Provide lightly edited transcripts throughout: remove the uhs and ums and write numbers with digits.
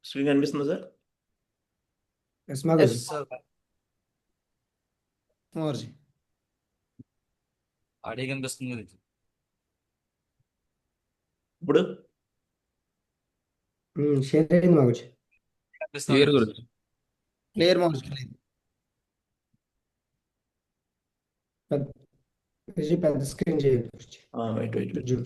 Screen కనిపిస్తుందా sir? Yes Madhav sir Kumarji audio కనిపిస్తుంది ఇప్పుడు షేర్ అయింది మాగుజ్ క్లియర్ గురించి క్లియర్ మాగుజ్ క్లియర్ పెద్ద స్క్రీన్ చేయండి wait wait wait. Zoom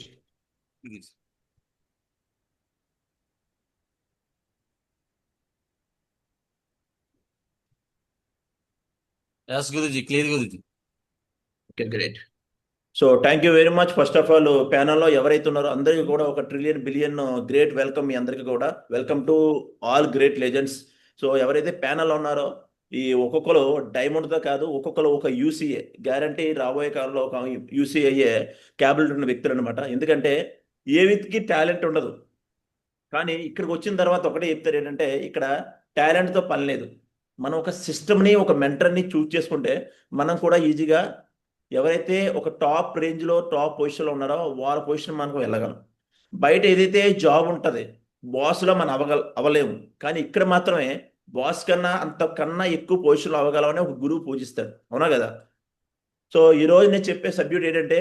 yes Guruji clear Guruji. Okay great. So thank you very much. First of all ప్యానల్లో ఎవరైతే ఉన్నారో అందరికీ కూడా ఒక ట్రిలియన్ బిలియన్ గ్రేట్ వెల్కమ్. మీ అందరికీ కూడా welcome to all great legends. So ఎవరైతే ప్యానల్లో ఉన్నారో ఈ ఒక్కొక్కరు డైమండ్తో కాదు, ఒక్కొక్కరు ఒక యూసీఏ గ్యారంటీ రాబోయే కాలంలో ఒక యూసీ అయ్యే క్యాబిలిటీ ఉన్న వ్యక్తులు అనమాట. ఎందుకంటే ఏ వ్యక్తికి టాలెంట్ ఉండదు, కానీ ఇక్కడికి వచ్చిన తర్వాత ఒకటే చెప్తారు ఏంటంటే ఇక్కడ టాలెంట్తో పని లేదు. మనం ఒక సిస్టమ్ని ఒక మెంటర్ని చూస్ చేసుకుంటే మనం కూడా ఈజీగా ఎవరైతే ఒక టాప్ రేంజ్లో టాప్ పొజిషన్లో ఉన్నారో వాళ్ళ పొజిషన్ మనకు వెళ్ళగలం. బయట ఏదైతే జాబ్ ఉంటుంది బాస్లో మనం అవ్వలేము, కానీ ఇక్కడ మాత్రమే బాస్ కన్నా అంతకన్నా ఎక్కువ పొజిషన్లో అవ్వగలమని ఒక గురువు పూజిస్తాడు. అవునా కదా? సో ఈరోజు నేను చెప్పే సబ్జెక్ట్ ఏంటంటే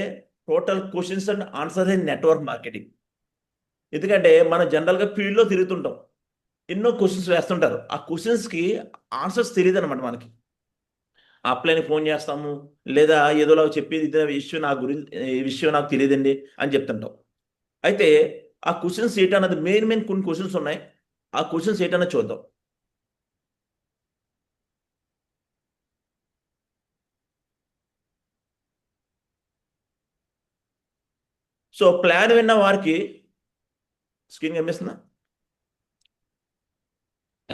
total questions and answers in network marketing. ఎందుకంటే మనం జనరల్గా ఫీల్డ్లో తిరుగుతుంటాం, ఎన్నో క్వశ్చన్స్ వేస్తుంటారు, ఆ క్వశ్చన్స్కి ఆన్సర్స్ తెలియదు అనమాట మనకి. అప్లైని ఫోన్ చేస్తాము, లేదా ఏదోలా చెప్పేది ఇదే విషయం నా గురించి, ఈ విషయం నాకు తెలియదండి అని చెప్తుంటాం. అయితే ఆ క్వశ్చన్స్ ఏంటన్నది మెయిన్ కొన్ని క్వశ్చన్స్ ఉన్నాయి. ఆ క్వశ్చన్స్ ఏంటన్నది చూద్దాం. సో ప్లాన్ విన్న వారికి స్క్రీన్ కనిపిస్తుందా?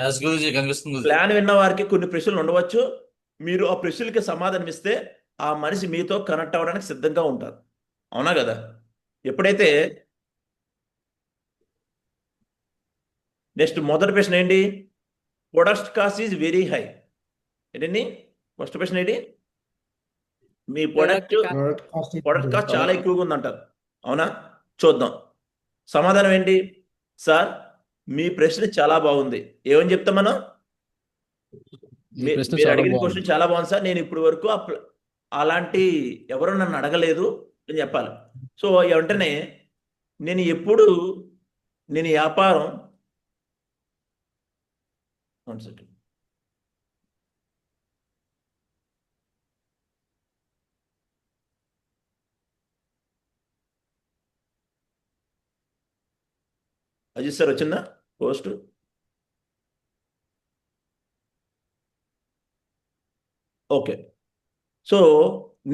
ఎస్ గురుజీ కనిపిస్తుంది. ప్లాన్ విన్న వారికి కొన్ని ప్రశ్నలు ఉండవచ్చు. మీరు ఆ ప్రశ్నలకి సమాధానం ఇస్తే ఆ మనిషి మీతో కనెక్ట్ అవ్వడానికి సిద్ధంగా ఉంటారు. అవునా కదా? ఎప్పుడైతే నెక్స్ట్ మొదటి ప్రశ్న ఏంటి? Product cost is very high. ఏంటండి ఫస్ట్ ప్రశ్న ఏంటి? మీ ప్రొడక్ట్ కాస్ట్ చాలా ఎక్కువగా ఉందంటారు. అవునా? చూద్దాం సమాధానం ఏంటి. సార్ మీ ప్రశ్న చాలా బాగుంది. ఏమని చెప్తాం మనం? మీరు అడిగిన క్వశ్చన్ చాలా బాగుంది సార్, నేను ఇప్పటి వరకు అలాంటి ఎవరు నన్ను అడగలేదు అని చెప్పాలి. సో వెంటనే నేను వ్యాపారం అజిత్ సార్ వచ్చిందా పోస్ట్? ఓకే. సో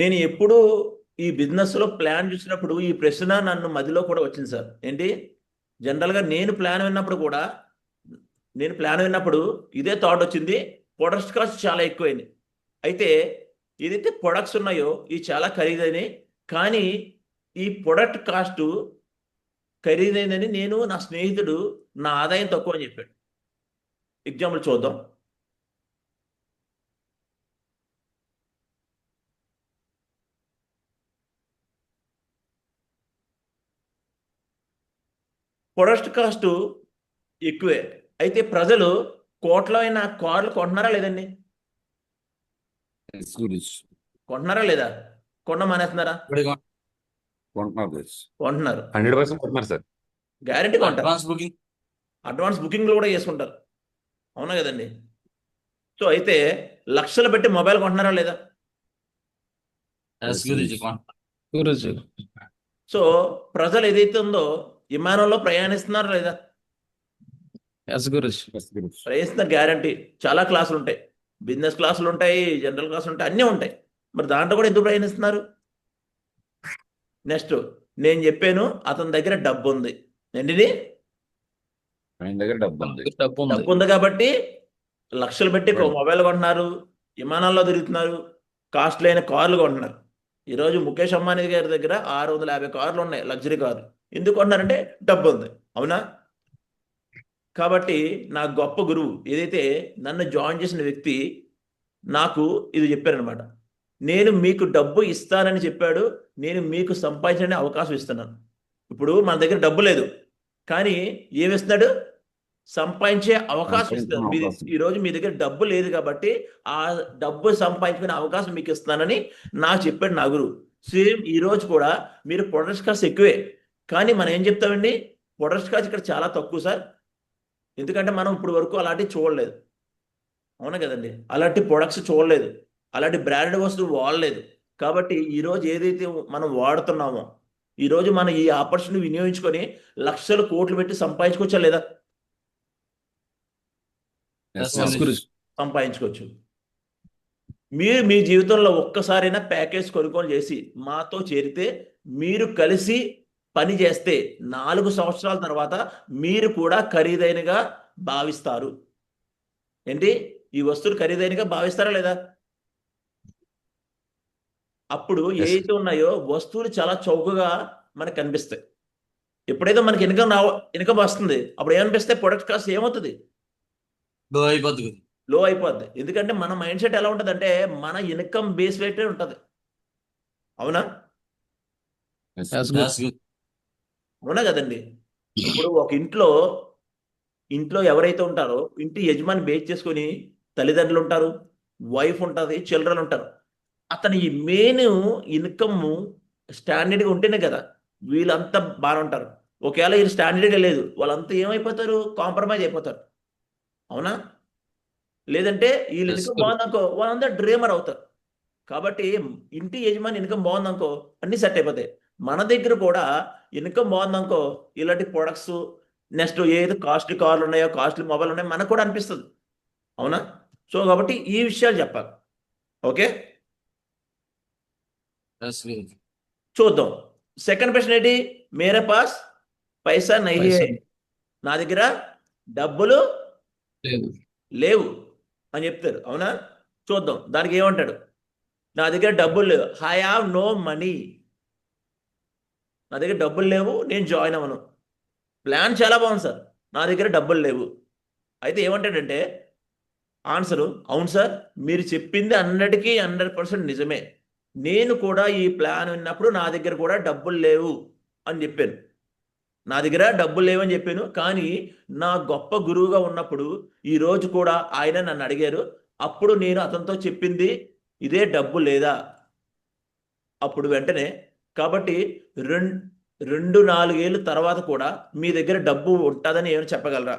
నేను ఎప్పుడు ఈ బిజినెస్లో ప్లాన్ చూసినప్పుడు ఈ ప్రశ్న నన్ను మధ్యలో కూడా వచ్చింది సార్. ఏంటి? జనరల్గా నేను ప్లాన్ విన్నప్పుడు ఇదే థాట్ వచ్చింది, ప్రొడక్ట్స్ కాస్ట్ చాలా ఎక్కువైంది. అయితే ఏదైతే ప్రొడక్ట్స్ ఉన్నాయో ఇవి చాలా ఖరీదైనవి, కానీ ఈ ప్రొడక్ట్ కాస్ట్ ఖరీదైందని నేను, నా స్నేహితుడు నా ఆదాయం తక్కువ అని చెప్పాడు. ఎగ్జాంపుల్ చూద్దాం. ప్రొడక్ట్ కాస్ట్ ఎక్కువే, అయితే ప్రజలు కోట్లైన కార్లు కొంటున్నారా లేదండి? కొంటున్నారా లేదా? మానేస్తున్నారా? కొంటున్నారు. 100% కొంటున్నారు సార్. గ్యారెంటీ కొంటారు. అడ్వాన్స్ బుకింగ్లు కూడా చేసుకుంటారు. అవునా కదండి? సో అయితే లక్షలు పెట్టి మొబైల్ కొంటున్నారా లేదా? సో ప్రజలు ఏదైతే ఉందో విమానంలో ప్రయాణిస్తున్నారా లేదా? ప్రయాణిస్తున్నారు. గ్యారంటీ. చాలా క్లాసులు ఉంటాయి, బిజినెస్ క్లాసులు ఉంటాయి, జనరల్ క్లాసులు ఉంటాయి, అన్నీ ఉంటాయి. మరి దాంట్లో కూడా ఎందుకు ప్రయాణిస్తున్నారు? నెక్స్ట్ నేను చెప్పాను అతని దగ్గర డబ్బు ఉంది. ఏంటిది? డబ్బు ఉంది కాబట్టి లక్షలు పెట్టి మొబైల్ కొంటున్నారు, విమానాల్లో తిరుగుతున్నారు, కాస్ట్లీ అయిన కార్లు కొంటున్నారు. ఈరోజు ముఖేష్ అంబానీ గారి దగ్గర 650 కార్లు ఉన్నాయి, లగ్జరీ కార్లు. ఎందుకు కొంటున్నారంటే డబ్బు ఉంది. అవునా? కాబట్టి నా గొప్ప గురువు ఏదైతే నన్ను జాయిన్ చేసిన వ్యక్తి నాకు ఇది చెప్పారనమాట. నేను మీకు డబ్బు ఇస్తానని చెప్పాడు, నేను మీకు సంపాదించడానికి అవకాశం ఇస్తున్నాను. ఇప్పుడు మన దగ్గర డబ్బు లేదు, కానీ ఏమిస్తున్నాడు? సంపాదించే అవకాశం సంపాదించే ఇస్తారు. అవకాశం. ఈ రోజు మీ దగ్గర డబ్బు లేదు కాబట్టి ఆ డబ్బు సంపాదించుకునే అవకాశం మీకు ఇస్తున్నానని నాకు చెప్పాడు నా గురువు. సేమ్ ఈ రోజు కూడా మీరు ప్రొడక్ట్స్ కాస్ట్ ఎక్కువే, కానీ మనం ఏం చెప్తామండి, ప్రొడక్ట్స్ కాస్ట్ ఇక్కడ చాలా తక్కువ సార్, ఎందుకంటే మనం ఇప్పుడు వరకు అలాంటివి చూడలేదు. అవునా కదండి, అలాంటి ప్రొడక్ట్స్ చూడలేదు, అలాంటి బ్రాండెడ్ వస్తువులు వాడలేదు. కాబట్టి ఈరోజు ఏదైతే మనం వాడుతున్నామో, ఈరోజు మనం ఈ ఆపర్చునిటీ వినియోగించుకొని లక్షలు కోట్లు పెట్టి సంపాదించుకోవచ్చా లేదా? Yes, Yes, Guruji. సంపాదించుకోవచ్చు. మీరు మీ జీవితంలో ఒక్కసారైనా ప్యాకేజ్ కొనుగోలు చేసి మాతో చేరితే, మీరు కలిసి పని చేస్తే 4 సంవత్సరాల తర్వాత మీరు కూడా ఖరీదైనగా భావిస్తారు. ఏంటి, ఈ వస్తువులు ఖరీదైనగా భావిస్తారా లేదా? అప్పుడు Yes. ఏవైతే ఉన్నాయో వస్తువులు చాలా చౌకగా మనకు కనిపిస్తాయి. ఎప్పుడైతే మనకి ఇన్కమ్ వస్తుంది, అప్పుడు ఏమనిపిస్తాయి, ప్రొడక్ట్ కాస్ట్ ఏమవుతుంది, లో అయిపోద్ది గురూజీ. లో అయిపోద్ది. ఎందుకంటే మన మైండ్ సెట్ ఎలా ఉంటుందంటే మన ఇన్కమ్ బేస్ రేటే ఉంటుంది. అవునా? Yes. Yes, గురూజీ. అవునా కదండి. ఇప్పుడు ఒక ఇంట్లో ఎవరైతే ఉంటారో ఇంటి యజమాని బేస్ చేసుకొని తల్లిదండ్రులు ఉంటారు, వైఫ్ ఉంటుంది, చిల్డ్రన్ ఉంటారు. అతని మెయిన్ ఇన్కమ్ స్టాండర్డ్గా ఉంటేనే కదా వీళ్ళంతా బాగా ఉంటారు. ఒకవేళ వీళ్ళు స్టాండర్డ్గా లేదు, వాళ్ళంతా ఏమైపోతారు, కాంప్రమైజ్ అయిపోతారు. అవునా? లేదంటే వీళ్ళు Yes, ఇన్కమ్ గురూజీ. బాగుందనుకో వాళ్ళంతా డ్రీమర్ అవుతారు. కాబట్టి ఇంటి యజమాని ఇన్కమ్ బాగుందనుకో అన్ని సెట్ అయిపోతాయి. మన దగ్గర కూడా ఇన్కమ్ బాగుందనుకో ఇలాంటి ప్రొడక్ట్స్, నెక్స్ట్ ఏదో కాస్ట్లీ కార్లు ఉన్నాయో, కాస్ట్లీ మొబైల్ ఉన్నాయో మనకు కూడా అనిపిస్తుంది. అవునా? సో కాబట్టి ఈ విషయాలు చెప్పాలి. Okay, Yes, Guruji. చూద్దాం. సెకండ్ ప్రశ్న ఏంటి, మేరే పాస్ పైసా నహీ హై, నా దగ్గర డబ్బులు లేదు. లేవు అని చెప్తారు. అవునా? చూద్దాం దానికి ఏమంటాడు, నా దగ్గర డబ్బులు లేవు, ఐ హావ్ నో మనీ. నా దగ్గర డబ్బులు లేవు, నేను జాయిన్ అవ్వను. ప్లాన్ చాలా బాగుంది సార్, నా దగ్గర డబ్బులు లేవు. అయితే ఏమంటాడంటే ఆన్సరు, అవును సార్ మీరు చెప్పింది 100కి 100% నిజమే, నేను కూడా ఈ ప్లాన్ విన్నప్పుడు నా దగ్గర కూడా డబ్బులు లేవు అని చెప్పాను. నా దగ్గర డబ్బులు లేవని చెప్పాను, కానీ నా గొప్ప గురువుగా ఉన్నప్పుడు ఈరోజు కూడా ఆయన నన్ను అడిగారు, అప్పుడు నేను అతనితో చెప్పింది ఇదే, డబ్బు లేదా. అప్పుడు వెంటనే కాబట్టి 2-4 ఏళ్ళ తర్వాత కూడా మీ దగ్గర డబ్బు ఉంటుందని ఏమైనా చెప్పగలరా?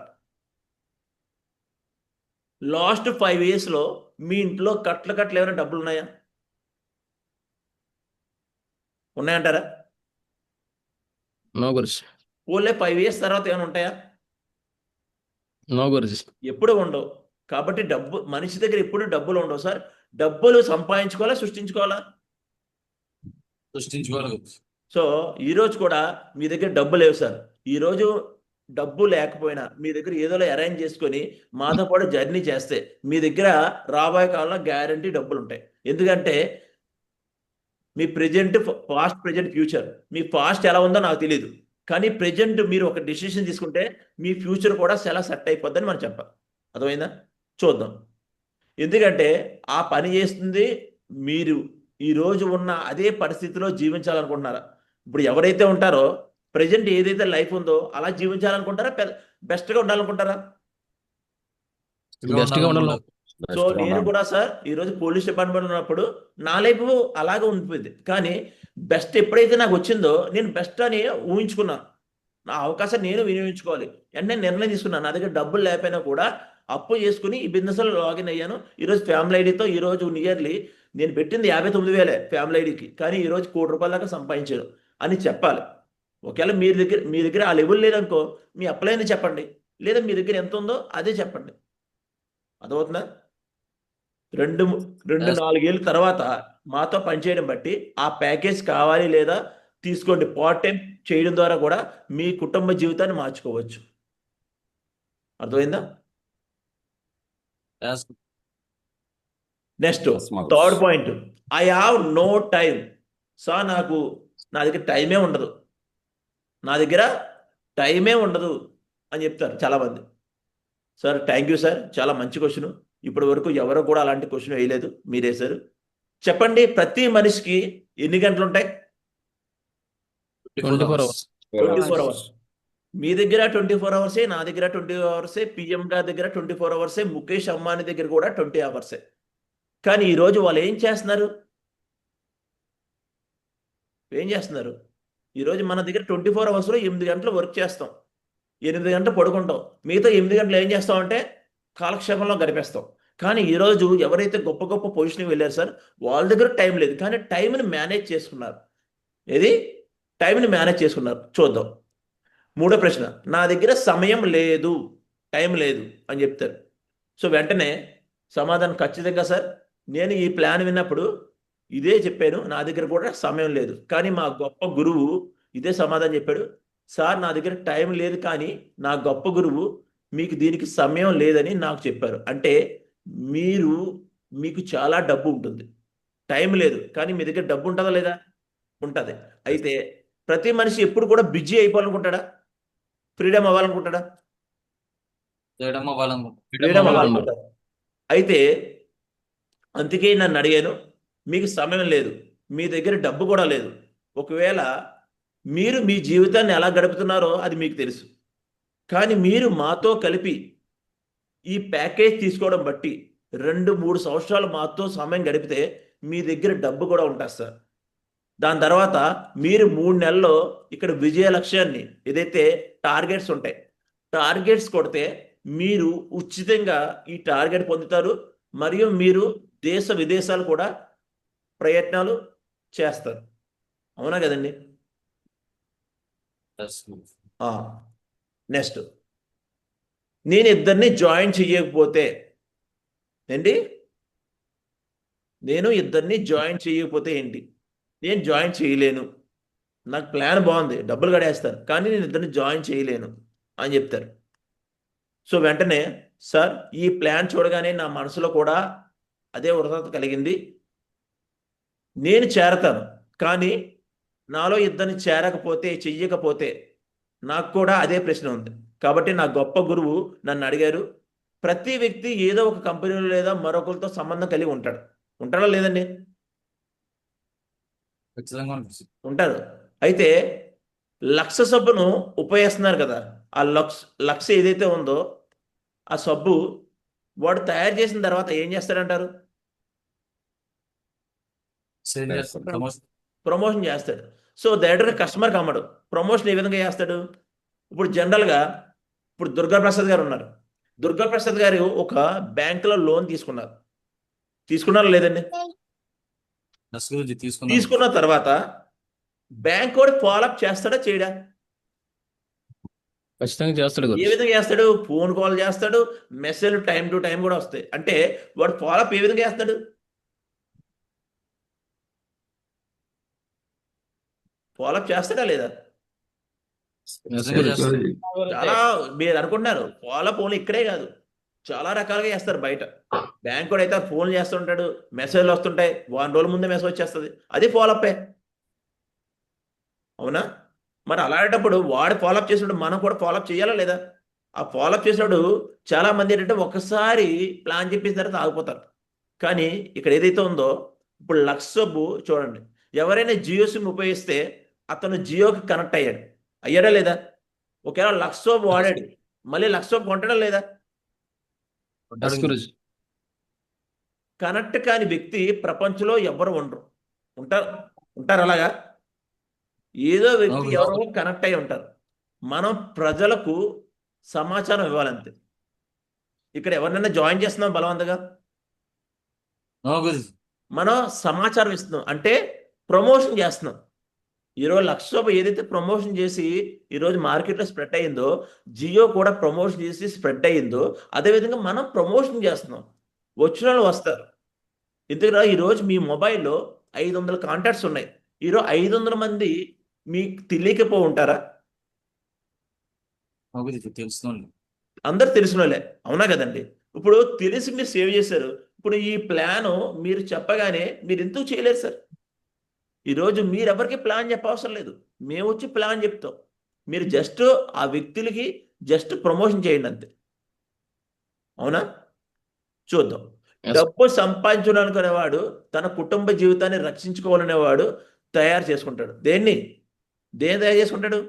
లాస్ట్ 5 ఇయర్స్లో మీ ఇంట్లో కట్టలు ఏమైనా డబ్బులు ఉన్నాయా? ఉన్నాయంటారా? నో గురుజీ. ఓన్లీ 5 ఇయర్స్ తర్వాత ఏమైనా ఉంటాయా? నో గురుజీ. ఎప్పుడు ఉండవు. కాబట్టి మనిషి దగ్గర ఎప్పుడు డబ్బులు ఉండవు సార్. డబ్బులు సంపాదించుకోవాలా, సృష్టించుకోవాలా? సృష్టించుకోవాలి గురూజీ. సో ఈరోజు కూడా మీ దగ్గర డబ్బు లేవు సార్. ఈరోజు డబ్బు లేకపోయినా మీ దగ్గర ఏదోలా అరేంజ్ చేసుకొని మాతో పాటు జర్నీ చేస్తే మీ దగ్గర రాబోయే కాలంలో గ్యారంటీ డబ్బులు ఉంటాయి. ఎందుకంటే మీ ప్రెజెంట్, పాస్ట్, ప్రెజెంట్, ఫ్యూచర్. మీ పాస్ట్ ఎలా ఉందో నాకు తెలియదు, కానీ ప్రెజెంట్ మీరు ఒక డిసిషన్ తీసుకుంటే మీ ఫ్యూచర్ కూడా చాలా సెట్ అయిపోద్దని మనం చెప్పాలి. అర్థమైందా? చూద్దాం. ఎందుకంటే ఆ పని చేస్తుంది మీరు ఈరోజు ఉన్న అదే పరిస్థితిలో జీవించాలనుకుంటున్నారా? ఇప్పుడు ఎవరైతే ఉంటారో ప్రజెంట్ ఏదైతే లైఫ్ ఉందో అలా జీవించాలనుకుంటారా, బెస్ట్గా ఉండాలనుకుంటారా? బెస్ట్ గా ఉండాలి. సో నేను కూడా సార్ ఈరోజు పోలీస్ డిపార్ట్మెంట్ ఉన్నప్పుడు నా లైఫ్ అలాగే ఉండిపోయింది, కానీ బెస్ట్ ఎప్పుడైతే నాకు వచ్చిందో నేను బెస్ట్ అని ఊహించుకున్నాను. నా అవకాశం నేను వినియోగించుకోవాలి అంటే నేను నిర్ణయం తీసుకున్నాను. నా దగ్గర డబ్బులు లేకపోయినా కూడా అప్పు చేసుకుని ఈ బిజినెస్లో లాగిన్ అయ్యాను. ఈరోజు ఫ్యామిలీ ఐడితో ఈరోజు నియర్లీ నేను పెట్టింది 59,000 ఫ్యామిలీ ఐడికి, కానీ ఈరోజు ₹1,00,00,000 దాకా సంపాదించాను అని చెప్పాలి. ఒకవేళ మీ దగ్గర ఆ లెవెల్ లేదనుకో మీ అప్లైని చెప్పండి, లేదా మీ దగ్గర ఎంత ఉందో అదే చెప్పండి. అర్థమవుతుందా? 2-4 ఏళ్ళ తర్వాత మాతో పనిచేయడం బట్టి ఆ ప్యాకేజ్ కావాలి లేదా తీసుకోండి. పార్ట్ టైం చేయడం ద్వారా కూడా మీ కుటుంబ జీవితాన్ని మార్చుకోవచ్చు. అర్థమైందా? Yes. Next Yes, Magus. Third point, I have no time. Sir నా దగ్గర టైమే ఉండదు, నా దగ్గర టైమే ఉండదు అని చెప్తారు చాలామంది. సార్ థ్యాంక్ యూ సార్, చాలా మంచి క్వశ్చన్. ఇప్పటి వరకు ఎవరు కూడా అలాంటి క్వశ్చన్ వేయలేదు, మీరే సార్. చెప్పండి, ప్రతి మనిషికి ఎన్ని గంటలు ఉంటాయి? 24 hours. 24 hours. మీ దగ్గర 24 అవర్సే, నా దగ్గర 20 అవర్సే, పిఎం గారి దగ్గర 24 అవర్సే, ముఖేష్ అంబానీ దగ్గర కూడా 20 అవర్సే. కానీ ఈరోజు వాళ్ళు ఏం చేస్తున్నారు? ఈరోజు మన దగ్గర 24 అవర్స్లో 8 గంటలు వర్క్ చేస్తాం, 8 గంటలు పడుకుంటాం, మిగతా 8 గంటలు ఏం చేస్తామంటే కాలక్షేపంలో గడిపేస్తాం. కానీ ఈరోజు ఎవరైతే గొప్ప గొప్ప పొజిషన్కి వెళ్ళారు సార్, వాళ్ళ దగ్గర టైం లేదు, కానీ టైంని మేనేజ్ చేసుకున్నారు. టైంని మేనేజ్ చేసుకున్నారు. చూద్దాం. మూడో ప్రశ్న, నా దగ్గర సమయం లేదు, టైం లేదు అని చెప్తారు. సో వెంటనే సమాధానం ఖచ్చితంగా సార్, నేను ఈ ప్లాన్ విన్నప్పుడు ఇదే చెప్పాను, నా దగ్గర కూడా సమయం లేదు. కానీ మా గొప్ప గురువు ఇదే సమాధానం చెప్పాడు, సార్ నా దగ్గర టైం లేదు, కానీ నా గొప్ప గురువు మీకు దీనికి సమయం లేదని నాకు చెప్పారు. అంటే మీకు చాలా డబ్బు ఉంటుంది, టైం లేదు, కానీ మీ దగ్గర డబ్బు ఉంటుందా లేదా? ఉంటుంది. అయితే ప్రతి మనిషి ఎప్పుడు కూడా బిజీ అయిపోవాలనుకుంటాడా? ఫ్రీడమ్ అవ్వాలనుకుంటాడా? ఫ్రీడమ్ ఫ్రీడమ్ అవ్వాలనుకుంటాడు. అయితే అందుకే నన్ను అడిగాను, మీకు సమయం లేదు, మీ దగ్గర డబ్బు కూడా లేదు. ఒకవేళ మీరు మీ జీవితాన్ని ఎలా గడుపుతున్నారో అది మీకు తెలుసు, కానీ మీరు మాతో కలిపి ఈ ప్యాకేజ్ తీసుకోవడం బట్టి 2-3 సంవత్సరాలు మాతో సమయం గడిపితే మీ దగ్గర డబ్బు కూడా ఉంటుంది సార్. దాని తర్వాత మీరు 3 నెలల్లో ఇక్కడ విజయ లక్ష్యాన్ని ఏదైతే టార్గెట్స్ ఉంటాయి, టార్గెట్స్ కొడితే మీరు ఉచితంగా ఈ టార్గెట్ పొందుతారు. మరియు మీరు దేశ విదేశాలు కూడా ప్రయత్నాలు చేస్తారు. అవునా కదండి? నెక్స్ట్, నేను ఇద్దరిని జాయిన్ చేయకపోతే ఏంటి? నేను ఇద్దరిని జాయిన్ చేయకపోతే ఏంటి? నేను జాయిన్ చేయలేను, నాకు ప్లాన్ బాగుంది, డబ్బులు గడేస్తాను, కానీ నేను ఇద్దరిని జాయిన్ చేయలేను అని చెప్తారు. సో వెంటనే సార్, ఈ ప్లాన్ చూడగానే నా మనసులో కూడా అదే ఉదారత కలిగింది, నేను చేరతాను, కానీ నాలో ఇద్దరిని చెయ్యకపోతే నాకు కూడా అదే ప్రశ్న ఉంది. కాబట్టి నా గొప్ప గురువు నన్ను అడిగారు, ప్రతి వ్యక్తి ఏదో ఒక కంపెనీలో లేదా మరొకరితో సంబంధం కలిగి ఉంటాడా లేదండి? ఉంటారు. అయితే లక్ష సబ్బును ఉపయోగిస్తున్నారు కదా, ఆ లక్ష ఏదైతే ఉందో ఆ సబ్బు వాడు తయారు చేసిన తర్వాత ఏం చేస్తాడంటారు? ప్రమోషన్ చేస్తాడు. సో డైరెక్ట్గా కస్టమర్కి అమ్మడు, ప్రమోషన్ ఏ విధంగా చేస్తాడు? ఇప్పుడు జనరల్గా ఇప్పుడు దుర్గాప్రసాద్ గారు ఉన్నారు, దుర్గాప్రసాద్ గారు ఒక బ్యాంకులో లోన్ తీసుకున్నారా లేదండి? తీసుకున్న తర్వాత బ్యాంక్ కూడా ఫాలోఅప్ చేస్తాడా చేయడా? ఖచ్చితంగా చేస్తాడు ఏ విధంగా చేస్తాడు? ఫోన్ కాల్ చేస్తాడు, మెసేజ్ టైం టు టైం కూడా వస్తాయి. అంటే వాడు ఫాలోఅప్ ఏ విధంగా చేస్తాడు? ఫాలోఅప్ చేస్తాడా లేదా? చాలా మీరు అనుకుంటున్నారు ఫాలోఅప్ ఓన్లీ ఇక్కడే కాదు, చాలా రకాలుగా చేస్తారు బయట. బ్యాంక్ కూడా అయితే ఫోన్లు చేస్తుంటాడు, మెసేజ్లు వస్తుంటాయి, 1 రోజుల ముందే మెసేజ్ వచ్చేస్తుంది, అది ఫాలోఅప్పే. అవునా? మరి అలాంటప్పుడు వాడు ఫాలోఅప్ చేసినప్పుడు మనం కూడా ఫాలోఅప్ చేయాలా లేదా? ఆ ఫాలోఅప్ చేసినప్పుడు చాలా మంది ఏంటంటే ఒకసారి ప్లాన్ చెప్పేసిన తర్వాత ఆగిపోతారు. కానీ ఇక్కడ ఏదైతే ఉందో, ఇప్పుడు లక్ష సబ్బు చూడండి, ఎవరైనా జియో సిమ్ ఉపయోగిస్తే అతను జియోకి కనెక్ట్ అయ్యాడా లేదా? ఒకవేళ లక్ష సబ్బు వాడాడు, మళ్ళీ లక్ష సబ్బు కొంటాడా లేదా? కనెక్ట్ కాని వ్యక్తి ప్రపంచంలో ఎవరు ఉంటారు అలాగా? ఏదో వ్యక్తి ఎవరో కనెక్ట్ అయి ఉంటారు. మనం ప్రజలకు సమాచారం ఇవ్వాలంతే. ఇక్కడ ఎవరినైనా జాయిన్ చేస్తున్నాం బలవంతంగా? మనం సమాచారం ఇస్తున్నాం, అంటే ప్రమోషన్ చేస్తున్నాం. ఈరోజు లక్ష ఏదైతే ప్రమోషన్ చేసి ఈరోజు మార్కెట్లో స్ప్రెడ్ అయ్యిందో, జియో కూడా ప్రమోషన్ చేసి స్ప్రెడ్ అయ్యిందో, అదేవిధంగా మనం ప్రమోషన్ చేస్తున్నాం. వచ్చిన వాళ్ళు వస్తారు. ఎందుకంటే ఈరోజు మీ మొబైల్లో 500 కాంటాక్ట్స్ ఉన్నాయి. ఈరోజు 500 మంది మీకు తెలియకపో ఉంటారా? అందరు తెలిసిన వాళ్ళే, అవునా కదండి? ఇప్పుడు తెలిసి మీరు సేవ్ చేశారు. ఇప్పుడు ఈ ప్లాను మీరు చెప్పగానే మీరు ఎందుకు చేయలేరు సార్? ఈరోజు మీరెవరికి ప్లాన్ చెప్పవసరం లేదు, మేము వచ్చి ప్లాన్ చెప్తాం. మీరు జస్ట్ ఆ వ్యక్తులకి జస్ట్ ప్రమోషన్ చేయండి అంతే. అవునా? చూద్దాం. డబ్బు సంపాదించాలనుకునేవాడు తన కుటుంబ జీవితాన్ని రక్షించుకోవాలనేవాడు తయారు చేసుకుంటాడు. దేన్ని తయారు చేసుకుంటాడు?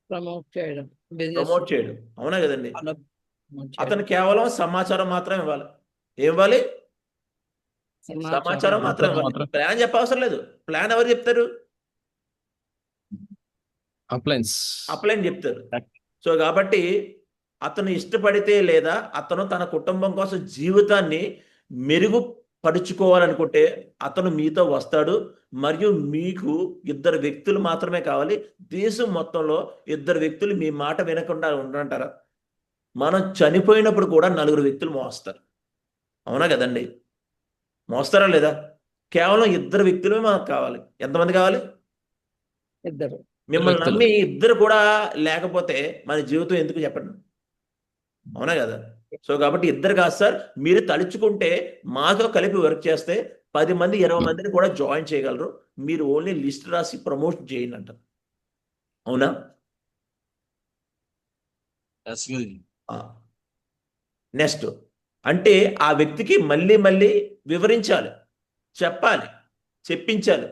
ప్రమోట్ చేయడం బిజినెస్ ప్రమోట్ చేయడం. అవునా కదండి? అలా promote చేయడం. అతను కేవలం సమాచారం మాత్రం ఇవ్వాలి. ఏం ఇవ్వాలి? సమాచారం మాత్రం ఇవ్వాలి. మాత్రం. ప్లాన్ చెప్పవసరం లేదు. ప్లాన్ ఎవరు చెప్తారు? అప్లయన్స్. అప్లైన్ చెప్తారు. సో కాబట్టి అతను ఇష్టపడితే లేదా అతను తన కుటుంబం కోసం జీవితాన్ని మెరుగుపరుచుకోవాలనుకుంటే అతను మీతో వస్తాడు. మరియు మీకు ఇద్దరు వ్యక్తులు మాత్రమే కావాలి. దేశం మొత్తంలో ఇద్దరు వ్యక్తులు మీ మాట వినకుండా ఉండంటారా? మనం చనిపోయినప్పుడు కూడా 4 వ్యక్తులు మోస్తారు. అవునా కదండి? మోస్తారా లేదా? కేవలం ఇద్దరు వ్యక్తులే మనకు కావాలి. ఎంతమంది కావాలి? ఇద్దరు మిమ్మల్ని వ్యక్తులు. నమ్మి ఇద్దరు కూడా లేకపోతే మన జీవితం ఎందుకు చెప్పండి? అవునా కదా? సో కాబట్టి ఇద్దరు కాదు సార్, మీరు తలుచుకుంటే మాతో కలిపి వర్క్ చేస్తే 10 మంది 20 మందిని కూడా జాయిన్ చేయగలరు. మీరు ఓన్లీ లిస్ట్ రాసి ప్రమోషన్ చేయండి అంటారు. అవునా? ఎస్ గురుజీ. నెక్స్ట్ అంటే ఆ వ్యక్తికి మళ్ళీ మళ్ళీ వివరించాలి, చెప్పాలి, చెప్పించాలి.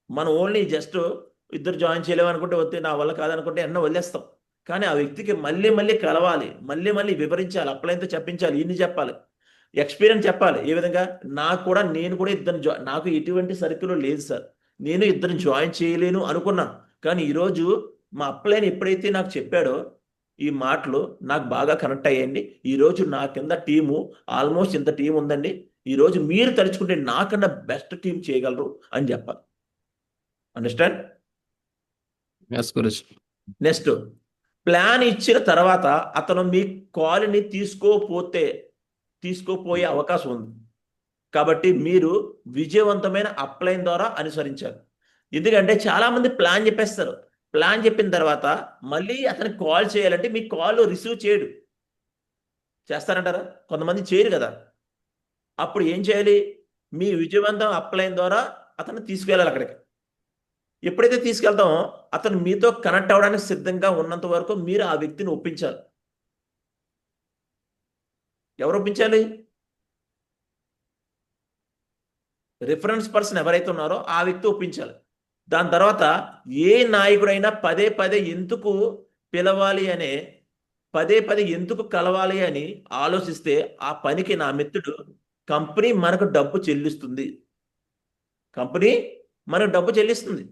మనం ఓన్లీ జస్ట్ ఇద్దరు జాయిన్ చేయలేము అనుకుంటే వద్దు, నా వల్ల కాదనుకుంటే ఎన్నో వదిలేస్తాం. కానీ ఆ వ్యక్తికి మళ్ళీ మళ్ళీ కలవాలి, మళ్ళీ మళ్ళీ వివరించాలి, అప్లైన్తో చెప్పించాలి, ఇన్ని చెప్పాలి, ఎక్స్పీరియన్స్ చెప్పాలి. ఏ విధంగా? నేను కూడా ఇద్దరు నాకు ఎటువంటి సర్కిల్ లేదు సార్, నేను ఇద్దరిని జాయిన్ చేయలేను అనుకున్నాను. కానీ ఈరోజు మా అప్లైన్ ఎప్పుడైతే నాకు చెప్పాడో ఈ మాటలు నాకు బాగా కనెక్ట్ అయ్యాయండి. ఈరోజు నా కింద టీము ఆల్మోస్ట్ ఇంత టీం ఉందండి. ఈరోజు మీరు తలుచుకుంటే నాకన్నా బెస్ట్ టీం చేయగలరు అని చెప్పాలి. Understand? Yes guruji. Next plan ఇచ్చిన తర్వాత అతను మీ కాల్ని తీసుకోపోయే అవకాశం ఉంది. కాబట్టి మీరు విజయవంతమైన అప్లైన్ ద్వారా అనుసరించాలి. ఎందుకంటే చాలా మంది ప్లాన్ చెప్పేస్తారు. ప్లాన్ చెప్పిన తర్వాత మళ్ళీ అతనికి కాల్ చేయాలంటే మీ కాల్ రిసీవ్ చేయడు. చేస్తారంటారా? కొంతమంది చేయరు కదా. అప్పుడు ఏం చేయాలి? మీ విజయవంతం అప్లైన్ ద్వారా అతను తీసుకెళ్ళాలి అక్కడికి. ఎప్పుడైతే తీసుకెళ్తామో అతను మీతో కనెక్ట్ అవ్వడానికి సిద్ధంగా ఉన్నంత వరకు మీరు ఆ వ్యక్తిని ఒప్పించాలి. ఎవరు ఒప్పించాలి? రిఫరెన్స్ పర్సన్ ఎవరైతే ఉన్నారో ఆ వ్యక్తి ఒప్పించాలి. దాని తర్వాత ఏ నాయకుడైనా పదే పదే ఎందుకు పిలవాలి అనే ఎందుకు కలవాలి అని ఆలోచిస్తే ఆ పనికి నా మిత్రుడు కంపెనీ మనకు డబ్బు చెల్లిస్తుంది. కంపెనీ మనకు డబ్బు చెల్లిస్తుంది.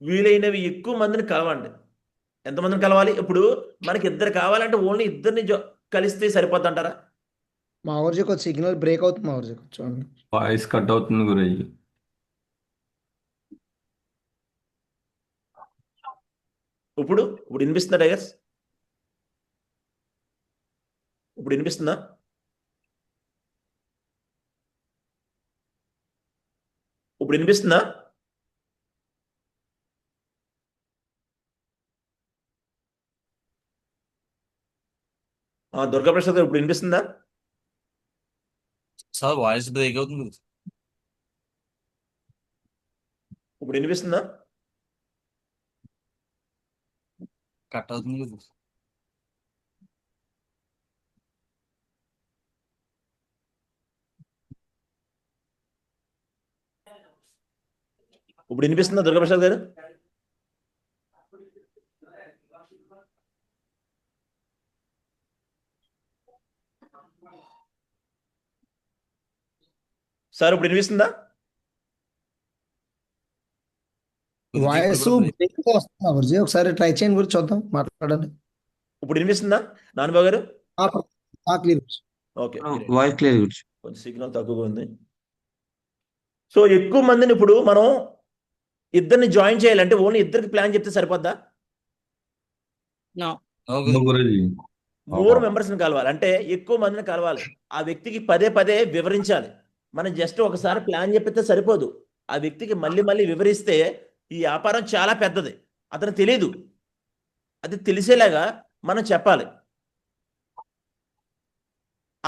వీలైనవి ఎక్కువ మందిని కలవండి. ఎంతమందిని కలవాలి? ఇప్పుడు మనకి ఇద్దరు కావాలంటే ఓన్లీ ఇద్దరిని కలిస్తే సరిపోద్దంటారా? మా ఊరిజీ కొంచెం సిగ్నల్ బ్రేక్ అవుతుంది. మా ఊరిజీ చూడండి. వాయిస్ కట్ అవుతుంది గురయ్యి. ఇప్పుడు వినిపిస్తుందా టైగర్స్? ఇప్పుడు వినిపిస్తుందా? ఇప్పుడు వినిపిస్తుందా? దుర్గాప్రసాద్ గారు ఇప్పుడు వినిపిస్తుందా? సార్ వాయిస్ బ్రేక్ అవుతుంది గురుజీ. ఇప్పుడు వినిపిస్తుందా? కట్ అవుతుంది గురుజీ. ఇప్పుడు వినిపిస్తుందా దుర్గాప్రసాద్ గారు? సార్ ఇప్పుడు వినిపిస్తుందా? గురుజీ, వాయిస్ ఇప్పుడు break. బ్రేక్ వస్తుంది మా ఊరిజీ. ఒకసారి ట్రై చేయండి గురించి చూద్దాం. మాట్లాడండి. ఇప్పుడు వినిపిస్తుందా నాన్నబాబు గారు? క్లియర్. ఓకే, వాయిస్ క్లియర్ గురించి. కొంచెం సిగ్నల్ తక్కువగా ఉంది. సో ఎక్కువ మందిని ఇప్పుడు మనం ఇద్దరిని జాయిన్ చేయాలంటే ఓన్లీ ఇద్దరికి ప్లాన్ చెప్తే సరిపోద్దా? నో ఓ గురుజీ. గురయ్యి. మోర్ మెంబర్స్ని కలవాలి అంటే ఎక్కువ మందిని కలవాలి. ఆ వ్యక్తికి పదే పదే వివరించాలి. మనం జస్ట్ ఒకసారి ప్లాన్ చెప్పితే సరిపోదు. ఆ వ్యక్తికి మళ్ళీ మళ్ళీ వివరిస్తే ఈ వ్యాపారం చాలా పెద్దది, అతను తెలియదు. అది తెలిసేలాగా మనం చెప్పాలి.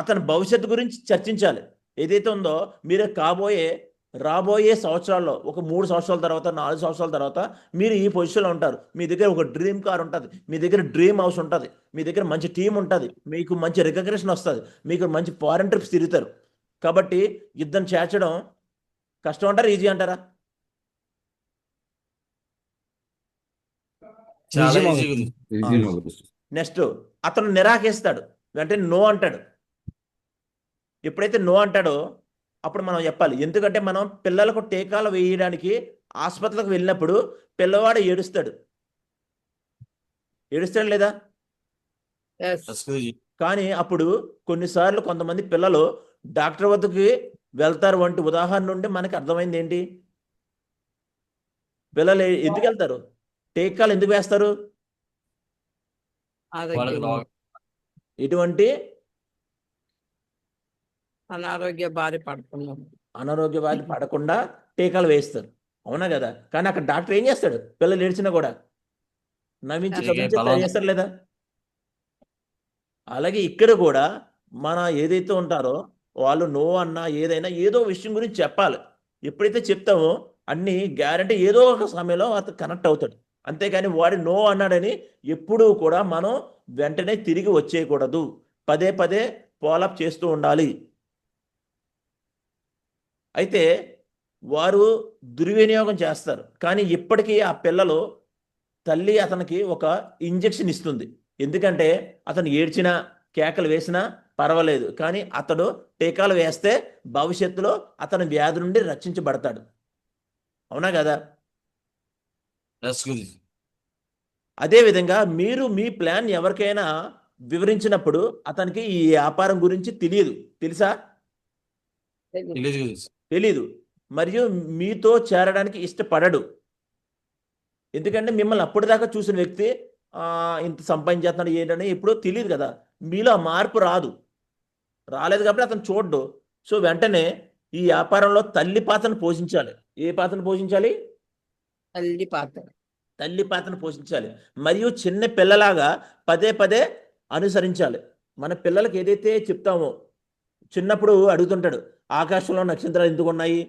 అతని భవిష్యత్తు గురించి చర్చించాలి. ఏదైతే ఉందో మీరు రాబోయే సంవత్సరాల్లో ఒక 3 సంవత్సరాల తర్వాత 4 సంవత్సరాల తర్వాత మీరు ఈ పొజిషన్లో ఉంటారు. మీ దగ్గర ఒక డ్రీమ్ కార్ ఉంటుంది, మీ దగ్గర డ్రీమ్ హౌస్ ఉంటుంది, మీ దగ్గర మంచి టీం ఉంటుంది, మీకు మంచి రికగ్నిషన్ వస్తుంది, మీకు మంచి ఫారెన్ ట్రిప్స్ తిరుగుతారు. కాబట్టి ఇద్దరిని చేర్చడం కష్టం అంటారా, ఈజీ అంటారా? చాలా నిజమా? ఈజీ గురు. ఈజీగా గురు. నెక్స్ట్ అతను నిరాకరిస్తాడు, వెంటనే నో అంటాడు. ఎప్పుడైతే నో అంటాడో అప్పుడు మనం చెప్పాలి. ఎందుకంటే మనం పిల్లలకు టీకాలు వేయడానికి ఆసుపత్రికి వెళ్ళినప్పుడు పిల్లవాడు ఏడుస్తాడు లేదా? Yes yes guruji. కానీ అప్పుడు కొన్నిసార్లు కొంతమంది పిల్లలు డాక్టర్ వద్దకు వెళ్తారు వంటి ఉదాహరణ నుండి మనకి అర్థమైంది ఏంటి? పిల్లలు ఎందుకు వెళ్తారు? టీకాలు ఎందుకు వేస్తారు? వాళ్ళకి ఆరోగ్యం రోగం ఎటువంటి అనారోగ్య బారి పడుతున్నాం. అనారోగ్య బాధ పడకుండా టీకాలు వేస్తారు, అవునా కదా? కానీ అక్కడ డాక్టర్ ఏం చేస్తాడు? పిల్లలు ఏడ్చినా కూడా నవ్వించి టీకా చదివించి బలం. చేస్తారు లేదా? అలాగే ఇక్కడ కూడా మన ఏదైతే ఉంటారో వాళ్ళు నో అన్నా ఏదైనా ఏదో విషయం గురించి చెప్పాలి. ఎప్పుడైతే చెప్తామో అన్ని గ్యారంటీ ఏదో ఒక సమయంలో అతను కనెక్ట్ అవుతాడు. అంతేగాని వాడు నో అన్నాడని ఎప్పుడూ కూడా మనం వెంటనే తిరిగి వచ్చేయకూడదు. పదే పదే ఫాలోఅప్ చేస్తూ ఉండాలి. అయితే వారు దుర్వినియోగం చేస్తారు. కానీ ఇప్పటికీ ఆ పిల్లలు తల్లి అతనికి ఒక ఇంజెక్షన్ ఇస్తుంది. ఎందుకంటే అతను ఏడ్చినా కేకలు వేసినా పర్వాలేదు, కానీ అతడు టీకాలు వేస్తే భవిష్యత్తులో అతని వ్యాధి నుండి రక్షించబడతాడు, అవునా కదా? ఎస్ గురుజీ. అదేవిధంగా మీరు మీ ప్లాన్ ఎవరికైనా వివరించినప్పుడు అతనికి ఈ వ్యాపారం గురించి తెలుసా? తెలియదు గురుజీ. తెలీదు. మరియు మీతో చేరడానికి ఇష్టపడడు. ఎందుకంటే మిమ్మల్ని అప్పటిదాకా చూసిన వ్యక్తి ఇంత సంపాదించేస్తున్నాడు ఏంటని ఎప్పుడో తెలియదు కదా. మీలో ఆ మార్పు రాలేదు కాబట్టి అతను చూడ్డు. సో వెంటనే ఈ వ్యాపారంలో తల్లి పాత్రను పోషించాలి. ఏ పాత్రను పోషించాలి? తల్లి పాత్ర. తల్లి పాత్రను పోషించాలి. మరియు చిన్న పిల్లలాగా పదే పదే అనుసరించాలి. మన పిల్లలకి ఏదైతే చెప్తామో, చిన్నప్పుడు అడుగుతుంటాడు, ఆకాశంలో నక్షత్రాలు ఎందుకు ఉన్నాయి,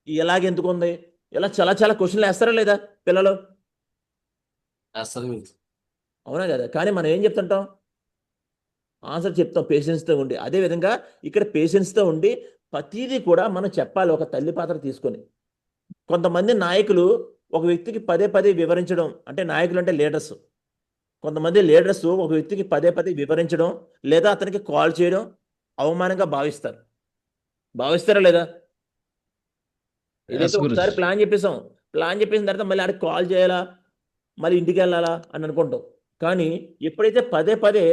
ఎలాగెందుకు ఉంది, ఇలా చాలా చాలా క్వశ్చన్లు వేస్తారా లేదా పిల్లలు? వేస్తారు గురుజీ. అవునా కదా? కానీ మనం ఏం చెప్తుంటాం? ఆన్సర్ చెప్తాం పేషెన్స్తో ఉండి. అదేవిధంగా ఇక్కడ పేషెన్స్తో ఉండి ప్రతిదీ కూడా మనం చెప్పాలి ఒక తల్లి పాత్ర తీసుకొని. కొంతమంది నాయకులు ఒక వ్యక్తికి పదే పదే వివరించడం, అంటే నాయకులు అంటే లీడర్స్. కొంతమంది లీడర్స్ ఒక వ్యక్తికి పదే పదే వివరించడం లేదా అతనికి కాల్ చేయడం అవమానంగా భావిస్తారా లేదా? ఏదైతే గురుజీ. ఒకసారి ప్లాన్ చెప్పేసిన తర్వాత మళ్ళీ ఆడికి కాల్ చేయాలా, మళ్ళీ ఇంటికి వెళ్ళాలా అని అనుకుంటాం. కానీ ఎప్పుడైతే పదే పదే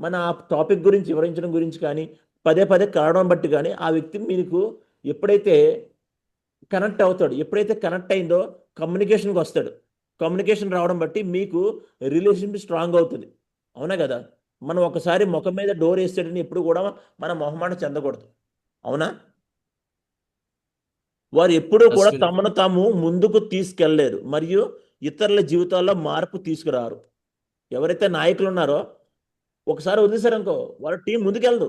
మన ఆ టాపిక్ గురించి వివరించడం గురించి కానీ పదే పదే కారణం బట్టి కానీ ఆ వ్యక్తి మీకు ఎప్పుడైతే కనెక్ట్ అవుతాడు, ఎప్పుడైతే కనెక్ట్ అయిందో కమ్యూనికేషన్కి వస్తాడు. కమ్యూనికేషన్ రావడం బట్టి మీకు రిలేషన్షిప్ స్ట్రాంగ్ అవుతుంది, అవునా కదా? మనం ఒకసారి ముఖం మీద డోర్ వేస్తాడని ఎప్పుడు కూడా మన మొహమాట చెందకూడదు, అవునా? వారు ఎప్పుడూ కూడా Yes, తమను తాము ముందుకు తీసుకెళ్ళలేరు మరియు ఇతరుల జీవితాల్లో మార్పు తీసుకురారు. ఎవరైతే నాయకులు ఉన్నారో ఒకసారి వదిలేశారనుకో వాళ్ళ టీం ముందుకెళ్ళదు,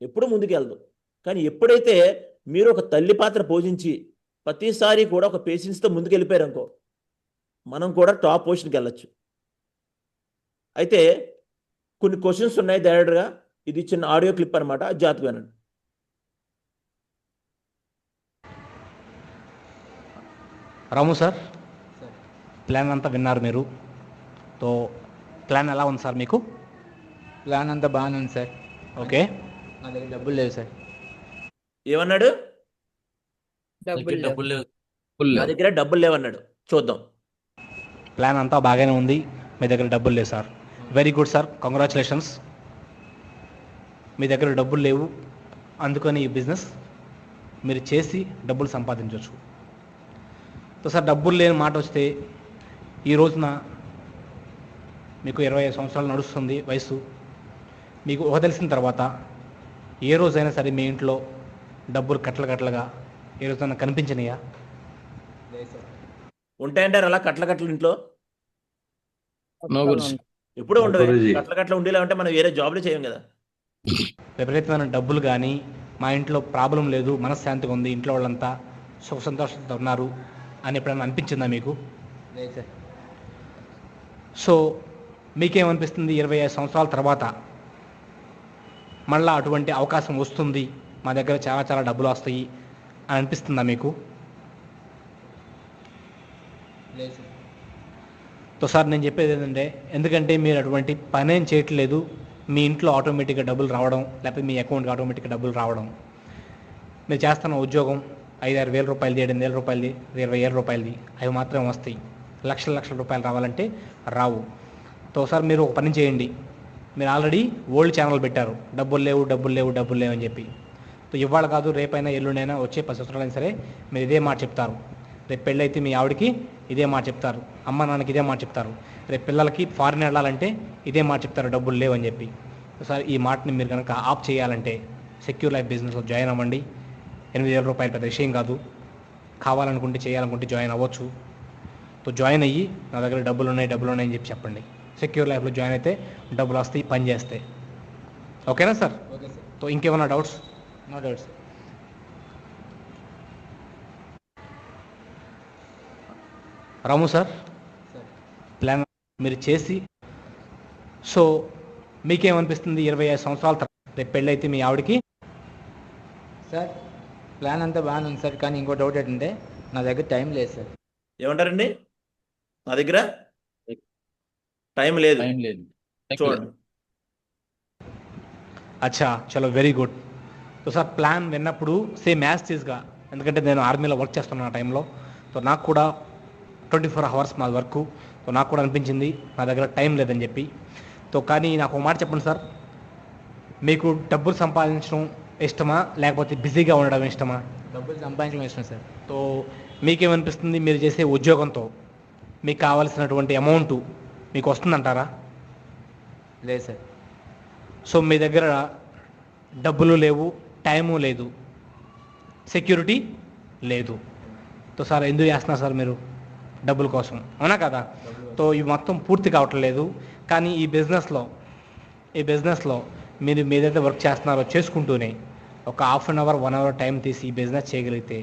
ఎప్పుడు ముందుకెళ్ళదు. కానీ ఎప్పుడైతే మీరు ఒక తల్లి పాత్ర పోషించి ప్రతిసారి కూడా ఒక పేషెన్స్తో ముందుకెళ్ళిపోయారనుకో మనం కూడా టాప్ పొజిషన్కి వెళ్ళచ్చు. అయితే కొన్ని క్వశ్చన్స్ ఉన్నాయి డైరెక్ట్గా. ఇది చిన్న ఆడియో క్లిప్ అనమాట, జాగ్రత్తగా వినండి. రాము సార్, ప్లాన్ అంతా విన్నారు మీరు. తో ప్లాన్ ఎలా ఉంది సార్ మీకు? ప్లాన్ అంతా బాగానే ఉంది సార్. ఓకే, నా దగ్గర డబ్బులు లేవు సార్. ఏమన్నాడు? డబ్బులు లేవు. డబ్బులు లేవు. నా దగ్గర డబ్బులు లేవన్నాడు. చూద్దాం. ప్లాన్ అంతా బాగానే ఉంది, మీ దగ్గర డబ్బులు లేవు sir. Very good sir, congratulations. మీ దగ్గర డబ్బులు లేవు, అందుకని ఈ బిజినెస్ మీరు చేసి డబ్బులు సంపాదించవచ్చు. సో సార్, డబ్బులు లేని మాట వస్తే ఈ రోజున మీకు 25 సంవత్సరాలు నడుస్తుంది వయసు. మీకు ఊహ తెలిసిన తర్వాత ఏ రోజైనా సరే మీ ఇంట్లో డబ్బులు కట్టలుగా ఏ రోజైనా కనిపించినాయా? లేదు సార్. ఉంటాయంటారు అలా కట్ల ఇంట్లో? నో గురుజీ. ఎప్పుడూ ఉండవు. గురూజీ. కట్ల ఉండేలా ఉంటే మనం వేరే జాబ్లు చేయం కదా. విపరీతమైన డబ్బులు కానీ, మా ఇంట్లో ప్రాబ్లం లేదు, మనశ్శాంతిగా ఉంది, ఇంట్లో వాళ్ళంతా సుఖ సంతోషంతో ఉన్నారు అని ఎప్పుడైనా అనిపించిందా మీకు? లేదు సార్. సో మీకేమనిపిస్తుంది 25 సంవత్సరాల తర్వాత మళ్ళీ అటువంటి అవకాశం వస్తుంది, మా దగ్గర చాలా చాలా డబ్బులు వస్తాయి అని అనిపిస్తుందా మీకు? లేదు సార్. సార్ నేను చెప్పేది ఏంటంటే, ఎందుకంటే మీరు అటువంటి పని ఏం చేయట్లేదు, మీ ఇంట్లో ఆటోమేటిక్గా డబ్బులు రావడం, లేకపోతే మీ అకౌంట్కి ఆటోమేటిక్గా డబ్బులు రావడం, మీరు చేస్తున్న ఉద్యోగం 5-6 వేల రూపాయలది, 7-8 వేల రూపాయలది, 20,000 రూపాయలది, అవి మాత్రమే వస్తాయి. లక్షల రూపాయలు రావాలంటే రావు. సార్ మీరు ఒక పని చేయండి, మీరు ఆల్రెడీ ఓల్డ్ ఛానల్ పెట్టారు, డబ్బులు లేవు అని చెప్పి. ఇవాళ కాదు, రేపైనా ఎల్లుండైనా వచ్చే 10 సంవత్సరాలైనా సరే మీరు ఇదే మాట చెప్తారు. రేపు పెళ్ళైతే మీ ఆవిడకి ఇదే మాట చెప్తారు, అమ్మ నాన్నకి ఇదే మాట చెప్తారు, రేపు పిల్లలకి ఫారిన్ వెళ్ళాలంటే ఇదే మాట చెప్తారు, డబ్బులు లేవని చెప్పి. సార్ ఈ మాటని మీరు కనుక ఆప్ చేయాలంటే సెక్యూర్ లైఫ్ బిజినెస్లో జాయిన్ అవ్వండి. 8,000 రూపాయలు పెద్ద విషయం కాదు. కావాలనుకుంటే చేయాలనుకుంటే జాయిన్ అవ్వచ్చు. జాయిన్ అయ్యి నా దగ్గర డబ్బులు ఉన్నాయి అని చెప్పి చెప్పండి. సెక్యూర్ లైఫ్లో జాయిన్ అయితే డబ్బులు వస్తాయి, పని చేస్తాయి. ఓకేనా సార్? Okay sir. ఇంకేమైనా doubts? No doubts. Ramu sir, sir plan మీరు చేసి, మీకేమనిపిస్తుంది 25 సంవత్సరాల తర్వాత రేపు పెళ్ళైతే మీ ఆవిడకి? సార్ ప్లాన్ అంతా బాగానే ఉంది సార్, కానీ ఇంకో డౌట్ ఏంటంటే నా దగ్గర టైం లేదు సార్. ఏమంటారండి? నా దగ్గర టైం లేదు. టైం లేదు. చూడండి, అచ్చా, చలో, వెరీ గుడ్. సార్ ప్లాన్ విన్నప్పుడు సేమ్ యాజ్ టీజ్గా, ఎందుకంటే నేను ఆర్మీలో వర్క్ చేస్తున్నాను ఆ టైంలో, నాకు కూడా 24 అవర్స్ మా వర్క్. నాకు కూడా అనిపించింది నా దగ్గర టైం లేదని చెప్పి. కానీ నాకు ఒక మాట చెప్పండి సార్, మీకు డబ్బులు సంపాదించడం ఇష్టమా, లేకపోతే బిజీగా ఉండడం ఇష్టమా? డబ్బులు సంపాదించడం ఇష్టం సార్. మీకేమనిపిస్తుంది మీరు చేసే ఉద్యోగంతో మీకు కావాల్సినటువంటి అమౌంట్ మీకు వస్తుందంటారా? లేదు సార్. మీ దగ్గర డబ్బులు లేవు, టైము లేదు, సెక్యూరిటీ లేదు. సార్ ఎందుకు చేస్తున్నారు సార్ మీరు? డబ్బుల కోసం, అవునా కదా? ఇవి మొత్తం పూర్తి కావట్లేదు. కానీ ఈ బిజినెస్లో మీరు ఏదైతే వర్క్ చేస్తున్నారో చేసుకుంటూనే ఒక 1/2 అవర్ 1 అవర్ టైం తీసి ఈ బిజినెస్ చేయగలిగితే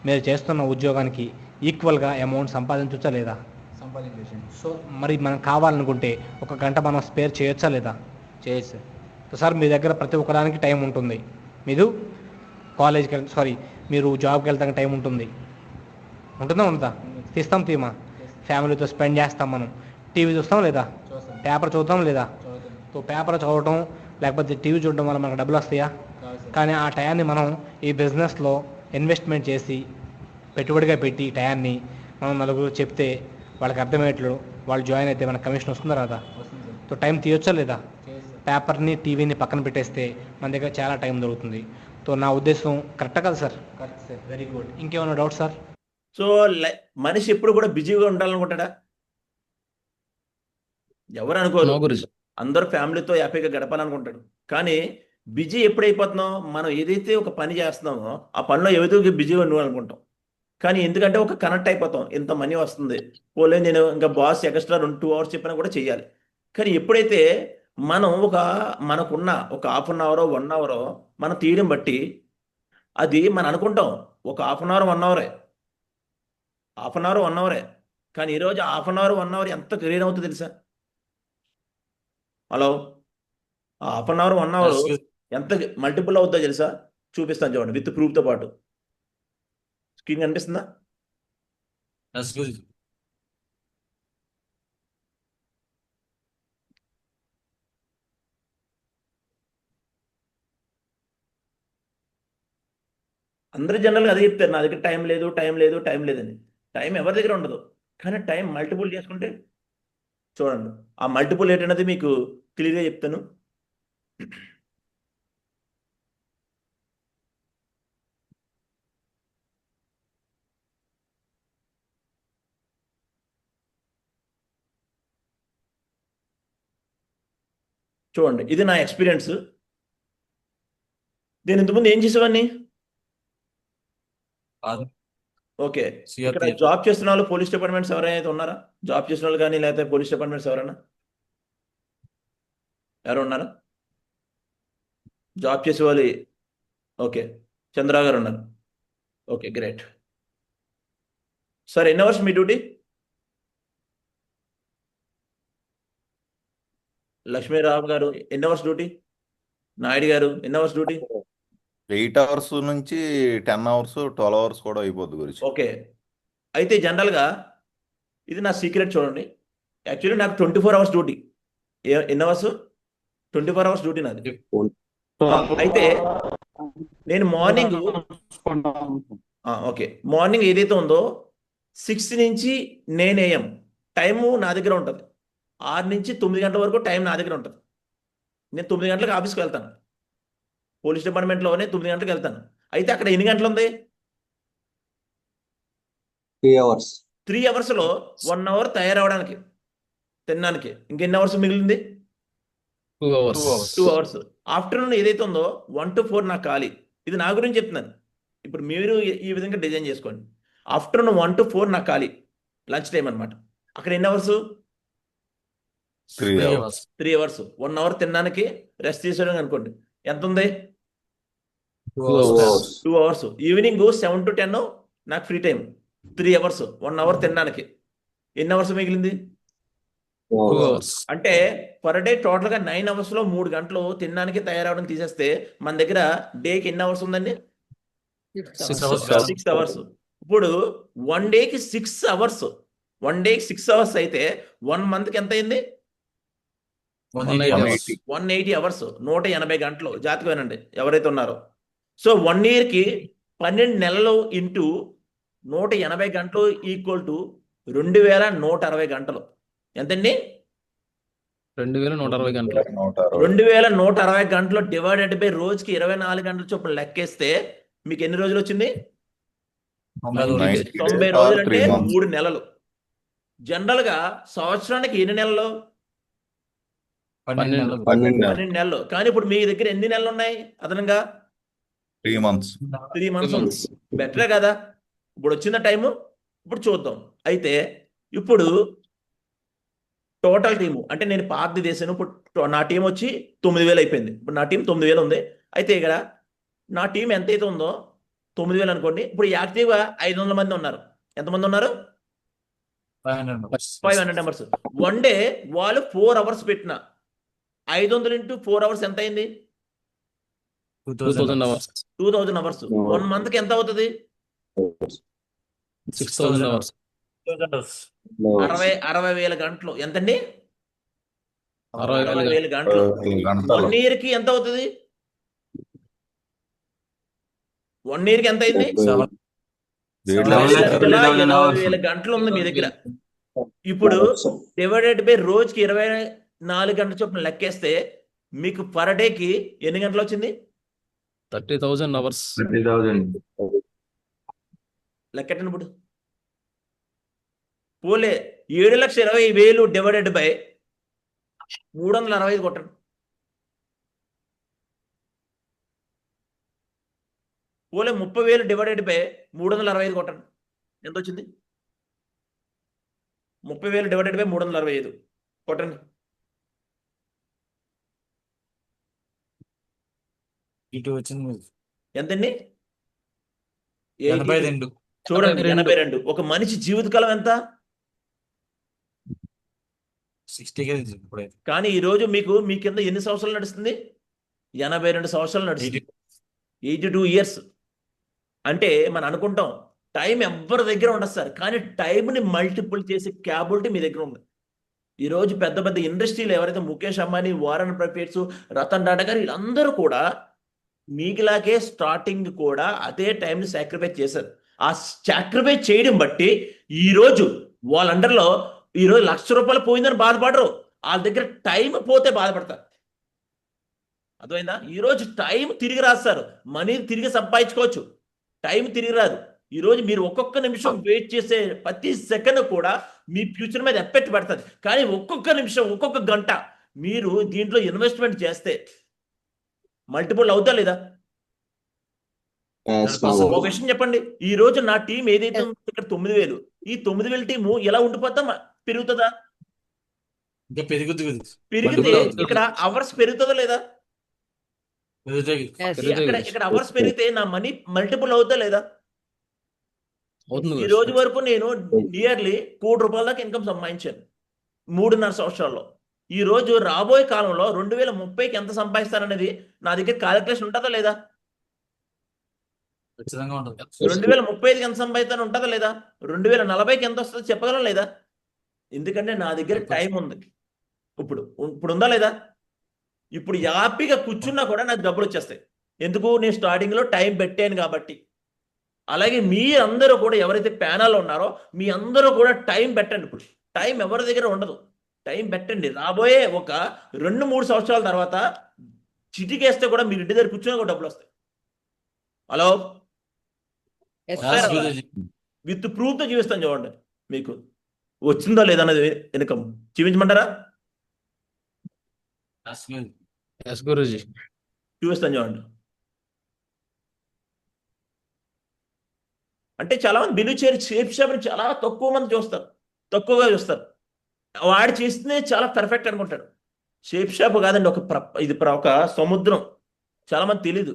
మీరు చేస్తున్న ఉద్యోగానికి ఈక్వల్గా అమౌంట్ సంపాదించవచ్చా లేదా? సంపాదించవచ్చు. మరి మనం కావాలనుకుంటే 1 గంట మనం స్పేర్ చేయొచ్చా లేదా? చేయొచ్చు సార్. సార్ మీ దగ్గర ప్రతి ఒక్కదానికి టైం ఉంటుంది. మీరు మీరు జాబ్కి వెళ్తానికి టైం ఉంటుంది. ఉంటుందా? తీమా ఫ్యామిలీతో స్పెండ్ చేస్తాం, మనం టీవీ చూస్తాం లేదా? చూస్తాం. పేపర్ చదువుతాం లేదా? చదువుతాం. పేపర్ చదవడం లేకపోతే టీవీ చూడడం వల్ల మనకు డబ్బులు వస్తాయా? కాదు సార్. కానీ ఆ టయాన్ని మనం ఈ బిజినెస్లో ఇన్వెస్ట్మెంట్ చేసి పెట్టుబడిగా పెట్టి టయాన్ని మనం నలుగురు చెప్తే వాళ్ళకి అర్థమయ్యేట్లు వాళ్ళు జాయిన్ అయితే మనకు కమిషన్ వస్తుందా రాదా? వస్తుంది సార్. టైం తీయొచ్చా లేదా? చేయొచ్చు సార్. పేపర్ని టీవీని పక్కన పెట్టేస్తే మన దగ్గర చాలా టైం దొరుకుతుంది. నా ఉద్దేశం కరెక్టా కదా sir? Correct sir. Very good. ఇంకేమైనా డౌట్ సార్? మనిషి ఎప్పుడు కూడా బిజీగా ఉండాలనుకుంటాడా? ఎవరు అనుకోరు. నో గురుజీ. అందరూ ఫ్యామిలీతో హ్యాపీగా గడపాలనుకుంటాడు. కానీ బిజీ ఎప్పుడైపోతున్నాం, మనం ఏదైతే ఒక పని చేస్తున్నామో ఆ పనిలో ఏదో బిజీగా ఉండాలనుకుంటాం. కానీ ఎందుకంటే ఒక కనెక్ట్ అయిపోతాం, ఇంత మనీ వస్తుంది, పోలే నేను ఇంకా బాస్ ఎక్స్ట్రా 2 అవర్స్ చెప్పినా కూడా చెయ్యాలి. కానీ ఎప్పుడైతే మనం మనకున్న ఒక 1/2 అవర్ 1 అవర్ మనం తీయడం బట్టి అది మనం అనుకుంటాం ఒక 1/2 అవర్ 1 అవరే, 1/2 అవర్ 1 అవరే. కానీ ఈరోజు 1/2 అవర్ 1 అవర్ ఎంత కెరీర్ అవుతుందో తెలుసా? హలో, 1/2 అవర్ 1 అవర్ ఎంత మల్టిపుల్ అవుతుందో తెలుసా? చూపిస్తాను చూడండి, విత్ ప్రూఫ్తో పాటు. స్క్రీన్ కనిపిస్తుందా? Yes, గురుజీ. అందరూ జనరల్గా అదే చెప్తారు, నా దగ్గర టైం లేదు అని. టైం ఎవరి దగ్గర ఉండదు, కానీ టైం మల్టిపుల్ చేసుకుంటే చూడండి, ఆ మల్టిపుల్ ఏంటన్నది మీకు క్లియర్గా చెప్తాను. చూడండి, ఇది నా ఎక్స్పీరియన్స్. నేను ఇంతకుముందు ఏం చేసేవాడిని? ఓకే, ఇక్కడ జాబ్ చేస్తున్న వాళ్ళు పోలీస్ డిపార్ట్మెంట్స్ ఎవరైనా ఉన్నారా? జాబ్ చేసిన వాళ్ళు కానీ లేకపోతే పోలీస్ డిపార్ట్మెంట్స్ ఎవరైనా ఉన్నారా? జాబ్ చేసే వాళ్ళు? ఓకే, చంద్ర గారు ఉన్నారు. Okay, great. సార్ ఎన్ని అవర్స్ మీ డ్యూటీ? లక్ష్మీరావు గారు ఎన్ని అవర్స్ డ్యూటీ? నాయుడు గారు ఎన్ని అవర్స్ డ్యూటీ? 8 అవర్స్ నుంచి 10 అవర్స్ 12 అవర్స్ కూడా అయిపోద్ది గురించి. ఓకే, అయితే జనరల్గా ఇది నా సీక్రెట్ చూడండి. యాక్చువల్లీ నాకు 24 అవర్స్ డ్యూటీ. ఎన్ని అవర్స్? 24 అవర్స్ డ్యూటీ నాది. అయితే నేను మార్నింగ్ ఓకే, మార్నింగ్ ఏదైతే ఉందో 6 నుంచి 9 AM టైము నా దగ్గర ఉంటుంది. 6 నుంచి 9 గంటల వరకు టైం నా దగ్గర ఉంటుంది. నేను 9 గంటలకు ఆఫీస్కి వెళ్తాను. పోలీస్ డిపార్ట్మెంట్లోనే 9 గంటలకు వెళ్తాను. అయితే అక్కడ ఎన్ని గంటలు ఉంది? 3 hours. 3 అవర్స్లో 1 అవర్ తయారవడానికి, తినడానికి. ఇంకెన్ని అవర్స్ మిగిలింది? 2 hours. 2 అవర్స్. ఆఫ్టర్నూన్ ఏదైతే ఉందో 1 to 4 నాకు ఖాళీ. ఇది నా గురించి చెప్తున్నాను. ఇప్పుడు మీరు ఈ విధంగా డిజైన్ చేసుకోండి. ఆఫ్టర్నూన్ 1 to 4 నాకు ఖాళీ, లంచ్ టైం అనమాట. అక్కడ ఎన్ని అవర్స్? 3 hours. 3 అవర్స్. 1 అవర్ తినడానికి, రెస్ట్ తీసుకోవడానికి అనుకోండి. ఎంత ఉంది? 2 hours. 2 అవర్స్. ఈవినింగ్ 7 to 10 నాకు ఫ్రీ టైం. 3 అవర్స్. 1 అవర్ తినడానికి. ఎన్ని అవర్స్ మిగిలింది? 2 hours. అంటే పర్ డే టోటల్గా 9 అవర్స్లో 3 గంటలు తినడానికి తయారవడం తీసేస్తే మన దగ్గర డేకి ఎన్ని అవర్స్ ఉందండి? 6 hours. 6 అవర్స్. ఇప్పుడు 1 డేకి 6 అవర్స్. 1 డేకి 6 అవర్స్ అయితే 1 మంత్కి ఎంత అయింది? 180 hours. 180 అవర్స్. 180 గంటలు. జాతకమేనండి ఎవరైతే ఉన్నారో. సో 1 ఇయర్కి 12 నెలలు ఇంటూ 180 గంటలు ఈక్వల్ టు 2160 గంటలు. ఎంతండి? 2160 గంటలు. 2160 గంటలు డివైడెడ్ బై రోజుకి 24 గంటల చొప్పున లెక్కేస్తే మీకు ఎన్ని రోజులు వచ్చింది? 90 రోజులు. అంటే 3 నెలలు. జనరల్గా సంవత్సరానికి ఎన్ని నెలలు? 12 నెలలు. 12 నెలలు. కానీ ఇప్పుడు మీ దగ్గర ఎన్ని నెలలు ఉన్నాయి అదనంగా? 3 months. 3 మంత్స్ ఉంది. బెటరే కదా? ఇప్పుడు వచ్చిన టైము ఇప్పుడు చూద్దాం. అయితే ఇప్పుడు టోటల్ టీము అంటే నేను పాతది చేశాను. ఇప్పుడు నా టీం వచ్చి 9000 అయిపోయింది. ఇప్పుడు నా టీం 9000 ఉంది. అయితే ఇక్కడ నా టీం ఎంతైతే ఉందో 9000 అనుకోండి. ఇప్పుడు యాక్టివ్గా 500 మంది ఉన్నారు. ఎంతమంది ఉన్నారు? 500 మెంబర్స్. 1 డే వాళ్ళు 4 అవర్స్ పెట్టిన 500 into 4 అవర్స్ ఎంత అయింది? 2000 hours. 2000 అవర్స్. 1 మంత్కి ఎంత అవుతుంది? 6000 hours. 60,000 గంటలు. ఎంతండి? 60,000 60,000 గంటలు. 1 ఇయర్కి ఎంత అవుతుంది? 1 ఇయర్కి ఎంత అయింది? 7,70,000 గంటలు ఉంది మీ దగ్గర. ఇప్పుడు డివైడెడ్ బై రోజుకి 24 గంటల చొప్పున లెక్కేస్తే మీకు పర్ డేకి ఎన్ని గంటలు వచ్చింది? 30,000 hours. 30,000. లెక్కెట్టండి ఇప్పుడు. పోలే 7,20,000 డివైడెడ్ బై 365 కొట్టండి. పోలే 30,000 డివైడెడ్ బై 365 కొట్టండి. ఎంత వచ్చింది? 30,000 డివైడెడ్ బై 365 కొట్టండి. ఇటు వచ్చింది ఎంతండి? 82. చూడండి 82. ఒక మనిషి జీవితకాలం ఎంత? 60 ఇప్పుడైతే కానీ ఈరోజు మీ కింద ఎన్ని సంవత్సరాలు నడుస్తుంది? 82 సంవత్సరాలు నడుస్తుంది. 82 ఇయర్స్. అంటే మనం అనుకుంటాం టైం ఎవరి దగ్గర ఉండదు సార్. కానీ టైంని మల్టిపుల్ చేసే క్యాపబిలిటీ మీ దగ్గర ఉంది. ఈరోజు పెద్ద పెద్ద ఇండస్ట్రీలు ఎవరైతే ముఖేష్ అంబానీ, వారన్ బఫెట్, రతన్ టాటా గారు వీళ్ళందరూ కూడా మీకులాగే స్టార్టింగ్ కూడా అదే టైంని సాక్రిఫైస్ చేశారు. ఆ సాక్రిఫైస్ చేయడం బట్టి ఈరోజు వాళ్ళ అండర్లో ఈరోజు ₹1,00,000 పోయిందని బాధపడరు. వాళ్ళ దగ్గర టైం పోతే బాధపడతారు. అర్థమైందా? ఈరోజు టైం తిరిగి రాస్తారు. మనీ తిరిగి సంపాదించుకోవచ్చు. టైం తిరిగి రాదు. ఈరోజు మీరు ఒక్కొక్క నిమిషం వెయిట్ చేసే ప్రతి సెకండ్ కూడా మీ ఫ్యూచర్ మీద ఎఫెక్ట్ పెడుతుంది. కానీ ఒక్కొక్క నిమిషం, ఒక్కొక్క గంట మీరు దీంట్లో ఇన్వెస్ట్మెంట్ చేస్తే మల్టిపుల్ అవుతా లేదా? ఒక విషయం చెప్పండి. ఈ రోజు నా టీం ఏదైతే ఉందో ఇక్కడ 9,000, ఈ 9,000 టీము ఎలా ఉండిపోతా పెరుగుతుందా? ఇంకా పెరుగుద్ది పెరిగితే ఇక్కడ అవర్స్ పెరుగుతుందా లేదా? ఇక్కడ అవర్స్ పెరిగితే నా మనీ మల్టిపుల్ అవుతా లేదా? ఈ రోజు వరకు నేను నియర్లీ ₹1,00,00,000 దాకా ఇన్కమ్ సంపాదించాను 3.5 సంవత్సరాల్లో. ఈ రోజు రాబోయే కాలంలో 2030కి ఎంత సంపాదిస్తాననేది నా దగ్గర క్యాలిక్యులేషన్ ఉంటుందా లేదా? ఖచ్చితంగా ఉంటుంది. 2035కి ఎంత సంపాదిస్తాను ఉంటుందా లేదా? 2040కి ఎంత వస్తుందో చెప్పగలం లేదా? ఎందుకంటే నా దగ్గర టైం ఉంది. ఇప్పుడు ఇప్పుడు ఉందా లేదా? ఇప్పుడు హ్యాపీగా కూర్చున్నా కూడా నాకు డబ్బులు వచ్చేస్తాయి. ఎందుకు? నేను స్టార్టింగ్లో టైం పెట్టాను కాబట్టి. అలాగే మీ అందరూ కూడా ఎవరైతే ప్యానల్లో ఉన్నారో మీ అందరూ కూడా టైం పెట్టండి. ఇప్పుడు టైం ఎవరి దగ్గర ఉండదు. టైం పెట్టండి. రాబోయే ఒక 2-3 సంవత్సరాల తర్వాత చిటికేస్తే కూడా మీరు ఇంటి దగ్గర కూర్చున్నా కూడా డబ్బులు వస్తాయి. Hello, Yes, Yes, sir. Guruji. With ప్రూఫ్తో చూపిస్తాను చూడండి. మీకు వచ్చిందో లేదన్నది ఇన్కమ్ చూపించమంటారా? Yes, Guruji. ఎస్ గురూజీ. చూపిస్తాను చూడండి. అంటే చాలా మంది బిలీవ్ చేయరు. షేప్ షాప్ని చాలా తక్కువ మంది చూస్తారు, తక్కువగా చూస్తారు. వాడు చేస్తే చాలా పర్ఫెక్ట్ అనుకుంటాడు. షేప్ షాప్ కాదండి, ఒక సముద్రం. చాలా మంది తెలీదు.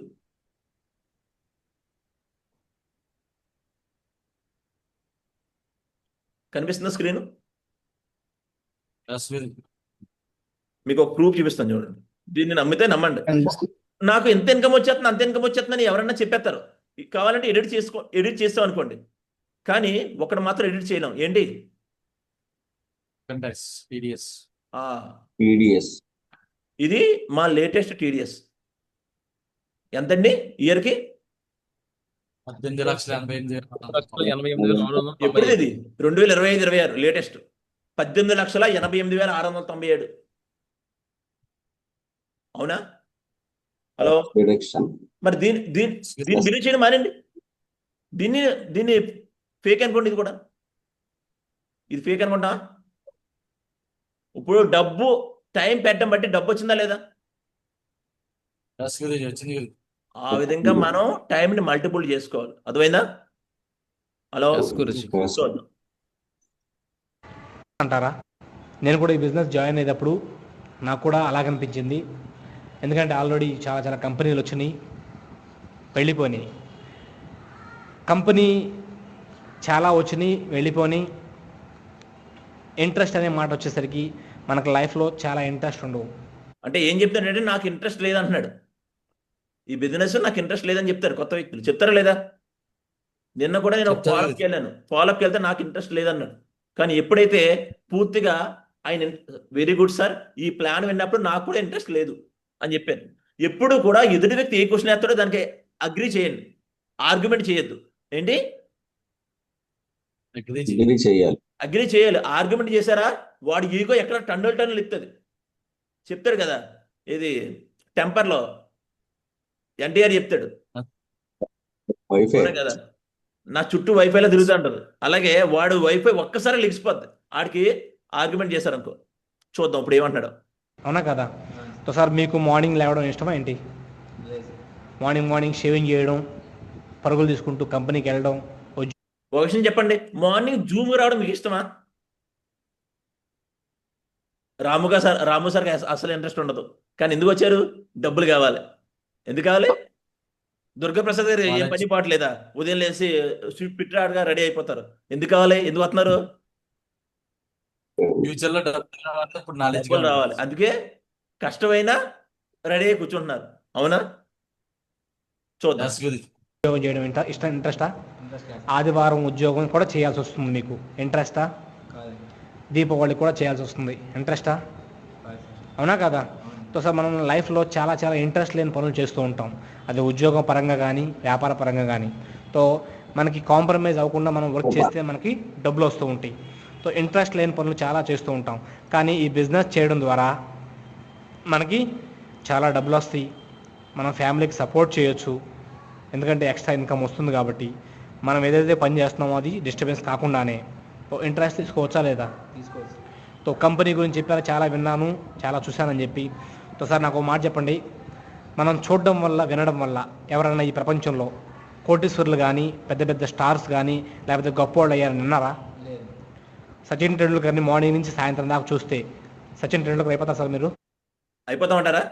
కనిపిస్తుందా స్క్రీన్? Yes, Guruji. మీకు ఒక ప్రూఫ్ చూపిస్తాను చూడండి. దీన్ని నమ్మితే నమ్మండి. నాకు ఎంత ఇన్కమ్ వచ్చేస్తుంది అంత ఇన్కమ్ వచ్చేస్తుందని ఎవరన్నా చెప్పేస్తారు. కావాలంటే ఎడిట్ చేస్తాం అనుకోండి. కానీ ఒకటి మాత్రం ఎడిట్ చేయలేం. ఏంటి? Contacts, TDS. టీడీఎస్ ఇది మా లేటెస్ట్ టీడీఎస్. ఎంతండి ఇయర్కి? 18,88,697. ఎప్పుడు ఇది? 2025-26 లేటెస్ట్ 18,88,697. అవునా? హలో, రిడక్షన్ మరి దీన్ని బిలీవ్ చేయడం మానండి. దీన్ని ఫేక్ అనుకోండి. ఇది కూడా ఇది ఫేక్ అనుకుంటా. ఇప్పుడు డబ్బు టైం పెట్టడం బట్టి డబ్బు వచ్చిందా లేదా? Yes, Guruji. వచ్చింది Guruji. ఆ విధంగా మనం టైంని మల్టిపుల్ చేసుకోవాలి. అర్థమైందా? Hello, yes guruji. చూద్దాం. అంటారా? నేను కూడా ఈ బిజినెస్ జాయిన్ అయ్యేటప్పుడు నాకు కూడా అలాగనిపించింది. ఎందుకంటే ఆల్రెడీ చాలా చాలా కంపెనీలు వచ్చినాయి, వెళ్ళిపోయినాయి. కంపెనీ చాలా వచ్చినాయి, వెళ్ళిపోయినాయి. ఇంట్రెస్ట్ అనే మాట వచ్చేసరికి మనకు లైఫ్లో చాలా ఇంట్రెస్ట్ ఉండవు. అంటే ఏం చెప్తాడంటే నాకు ఇంట్రెస్ట్ లేదంటున్నాడు. ఈ బిజినెస్ నాకు ఇంట్రెస్ట్ లేదని చెప్తారు కొత్త వ్యక్తులు. చెప్తారా లేదా? నిన్న కూడా నేను ఒక చెప్తారు. ఫాలోఅప్కి వెళ్ళాను. ఫాలోఅప్కి వెళ్తే నాకు ఇంట్రెస్ట్ లేదన్నాడు. కానీ ఎప్పుడైతే పూర్తిగా ఆయన వెరీ గుడ్ సార్, ఈ ప్లాన్ విన్నప్పుడు నాకు కూడా ఇంట్రెస్ట్ లేదు అని చెప్పాను. ఎప్పుడు కూడా ఎదుటి వ్యక్తి ఏ క్వశ్చన్ వేస్తాడో దానికి అగ్రి చేయండి, ఆర్గ్యుమెంట్ చేయొద్దు. ఏంటి? Guruji. డిగ్రీ చేయాలి. అగ్రి చేయాలి. ఆర్గ్యుమెంట్ చేశారా వాడి ఈగో ఎక్కడ టన్నులు ఇస్తుంది. చెప్తాడు కదా, ఇది టెంపర్లో ఎన్టీఆర్ చెప్తాడు వైఫై అవునా కదా, నా చుట్టూ వైఫైలో తిరుగుతూ ఉంటుంది. అలాగే వాడు వైఫై ఒక్కసారి లిగిసిపోద్ది. ఆడికి ఆర్గ్యుమెంట్ చేశారు అనుకో. చూద్దాం ఇప్పుడు ఏమంటున్నాడు. అవునా కదా? సో సార్, మీకు మార్నింగ్ లేవడం ఇష్టమా ఏంటి? మార్నింగ్ షేవింగ్ చేయడం, పరుగులు తీసుకుంటూ కంపెనీకి వెళ్ళడం. ఒక విషయం చెప్పండి, మార్నింగ్ జూమ్ రావడం మీకు ఇష్టమా? రాము సార్కి అసలు ఇంట్రెస్ట్ ఉండదు. కానీ ఎందుకు వచ్చారు? డబ్బులు కావాలి. ఎందుకు కావాలి? దుర్గాప్రసాద్ గారు ఏం పని పాటలేదా? ఉదయం లేసి స్వీట్ పిట్రాడ్గా రెడీ అయిపోతారు. ఎందుకు కావాలి? ఎందుకు వస్తున్నారు? ఫ్యూచర్ లో డబ్బులు రావాలి, ఇప్పుడు నాలెడ్జ్ డబ్బులు రావాలి. అందుకే కష్టమైనా రెడీ అయి కూర్చుంటున్నారు. అవునా? చూద్దాం. ఉద్యోగం చేయడం ఇంట్రెస్టా? ఆదివారం ఉద్యోగం కూడా చేయాల్సి వస్తుంది మీకు. ఇంట్రెస్టా? దీపావళి కూడా చేయాల్సి వస్తుంది. ఇంట్రెస్టా? అవునా కదా? సో సార్, మనం లైఫ్లో చాలా చాలా ఇంట్రెస్ట్ లేని పనులు చేస్తూ ఉంటాం. అది ఉద్యోగం పరంగా కానీ వ్యాపార పరంగా కానీ. సో మనకి కాంప్రమైజ్ అవ్వకుండా మనం వర్క్ చేస్తే మనకి డబ్బులు వస్తూ ఉంటాయి. సో ఇంట్రెస్ట్ లేని పనులు చాలా చేస్తూ ఉంటాం. కానీ ఈ బిజినెస్ చేయడం ద్వారా మనకి చాలా డబ్బులు వస్తాయి. మనం ఫ్యామిలీకి సపోర్ట్ చేయొచ్చు. ఎందుకంటే ఎక్స్ట్రా ఇన్కమ్ వస్తుంది కాబట్టి మనం ఏదైతే పని చేస్తున్నామో అది డిస్టర్బెన్స్ కాకుండానే. ఇంట్రెస్ట్ తీసుకోవచ్చా లేదా? తీసుకోవచ్చు. సో కంపెనీ గురించి చెప్పారు, చాలా విన్నాను, చాలా చూశానని చెప్పి. సో సార్, నాకు ఒక మాట చెప్పండి. మనం చూడడం వల్ల, వినడం వల్ల ఎవరైనా ఈ ప్రపంచంలో కోటీశ్వరులు కానీ, పెద్ద పెద్ద స్టార్స్ కానీ, లేకపోతే గొప్పవాళ్ళు అయ్యారని విన్నారా? లేదు. సచిన్ టెండూల్కర్ని మార్నింగ్ నుంచి సాయంత్రం దాకా చూస్తే సచిన్ టెండూల్కర్ అయిపోతారు సార్ మీరు? అయిపోతామంటారా?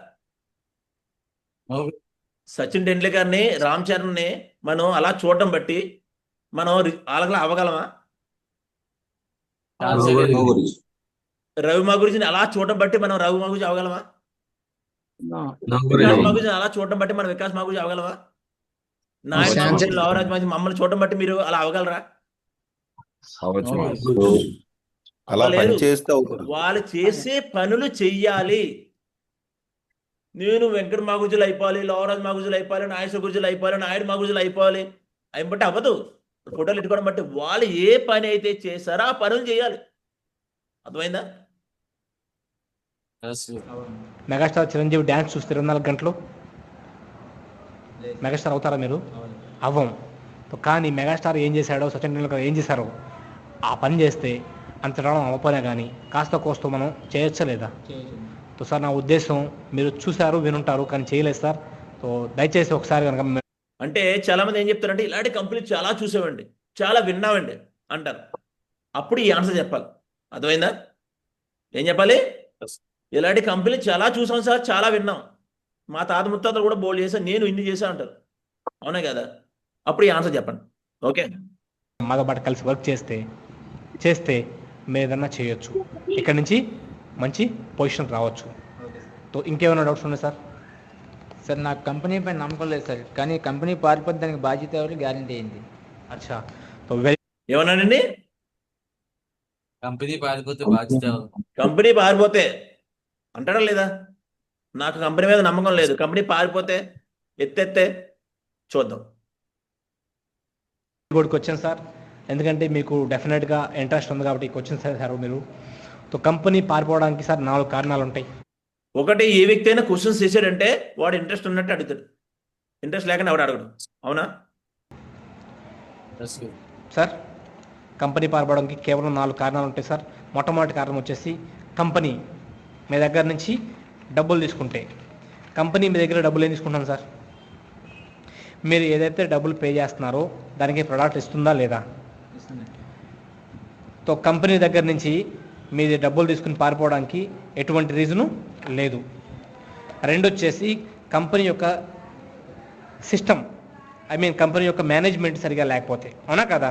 సచిన్ టెండూల్కర్ని, రామ్ చరణ్ని మనం అలా చూడడం బట్టి మనం వాళ్ళలా అవ్వగలమా? రవి మా గురించి అలా చూడడం బట్టి మనం రవి మా గురించి అవ్వగలమా? వికాస్ మా గురించి అలా చూడడం బట్టి మనం వికాస్ మా గురించి అవ్వగలమా? నాయన లోవరాజ్ మమ్మల్ని చూడడం బట్టి మీరు అలా అవ్వగలరా? అలా పని అవ్వలేదు. చేస్తే అవుతుంది. వాళ్ళు చేసే పనులు చెయ్యాలి. నేను వెంకట మాగుజులు అయిపోవాలి, లోవరాజ్ మాగుజులు అయిపోవాలి, నాగేశ్వర గురుజులు అయిపోవాలి, నాయుడు మాగుజులు అయిపోవాలి అని బట్టి అవ్వదు. ఫోటోలు ఎట్టుకోవడం బట్టి వాళ్ళు ఏ పని అయితే చేశారో ఆ పనులు చేయాలి. అర్థమైందా? Yes, good. Megastar Chiranjeevi dance చూస్తే 24 గంటలు మెగాస్టార్ అవుతారా మీరు? అవ్వం. కానీ మెగాస్టార్ ఏం చేశాడో, సచిన్ టెండూల్కర్ ఏం చేశారో ఆ పని చేస్తే అంతడం అవ్వపోయినా కానీ కాస్త కోస్తో మనం చేయొచ్చా లేదా? సో సార్ నా ఉద్దేశం, మీరు చూశారు, వినుంటారు, కానీ చేయలేదు సార్. సో దయచేసి ఒకసారి కనుక అంటే చాలా మంది ఏం చెప్తారంటే ఇలాంటి కంపెనీలు చాలా చూసామండి, చాలా విన్నామండి అంటారు. అప్పుడు ఈ ఆన్సర్ చెప్పాలి. అర్థమైందా? ఏం చెప్పాలి? ఇలాంటి కంపెనీలు చాలా చూసాం సార్, చాలా విన్నాం, మా తాత ముత్తాతలు కూడా బోల్డ్ చేశాను, నేను ఇన్ని చేశాను అంటారు. అవునా కదా? అప్పుడు ఈ ఆన్సర్ చెప్పండి. ఓకే, మాతో పాటు కలిసి వర్క్ చేస్తే మీరు ఏదన్నా చేయొచ్చు, ఇక్కడ నుంచి మంచి పొజిషన్ రావచ్చు. సో ఇంకేమైనా డౌట్స్ ఉన్నాయి సార్? సార్ నాకు కంపెనీ పైన నమ్మకం లేదు సార్, కానీ కంపెనీ పారిపోతే దానికి బాధ్యత ఎవరు, గ్యారంటీ ఏంటి? అచ్చా, సో వెరీ ఏమన్నానండి? కంపెనీ పారిపోతే బాధ్యత ఎవరు? కంపెనీ పారిపోతే అంటారా లేదా? నాకు కంపెనీ మీద నమ్మకం లేదు, కంపెనీ పారిపోతే ఎత్తెత్తే చూద్దాం. గుడ్కి వచ్చాను సార్, ఎందుకంటే మీకు డెఫినెట్గా ఇంట్రెస్ట్ ఉంది కాబట్టి క్వశ్చన్ సార్ మీరు. సో కంపెనీ పారిపోవడానికి సార్ 4 కారణాలు ఉంటాయి. ఒకటి, ఏ వ్యక్తి అయినా క్వశ్చన్స్ చేశాడంటే వాడు ఇంట్రెస్ట్ ఉన్నట్టు అడుగుతాడు, ఇంట్రెస్ట్ లేకుండా ఎవడు అడగడు. అవునా? Yes, good. సార్ కంపెనీ పారిపోవడానికి కేవలం 4 కారణాలు ఉంటాయి సార్. మొట్టమొదటి కారణం వచ్చేసి కంపెనీ మీ దగ్గర నుంచి డబ్బులు తీసుకుంటే. కంపెనీ మీ దగ్గర డబ్బులు ఏం తీసుకుంటాం సార్? మీరు ఏదైతే డబ్బులు పే చేస్తున్నారో దానికి ప్రొడక్ట్ ఇస్తుందా లేదా? సో కంపెనీ దగ్గర నుంచి మీది డబ్బులు తీసుకుని పారిపోవడానికి ఎటువంటి రీజను లేదు. రెండు వచ్చేసి కంపెనీ యొక్క సిస్టమ్, కంపెనీ యొక్క మేనేజ్మెంట్ సరిగా లేకపోతే. అవునా కదా?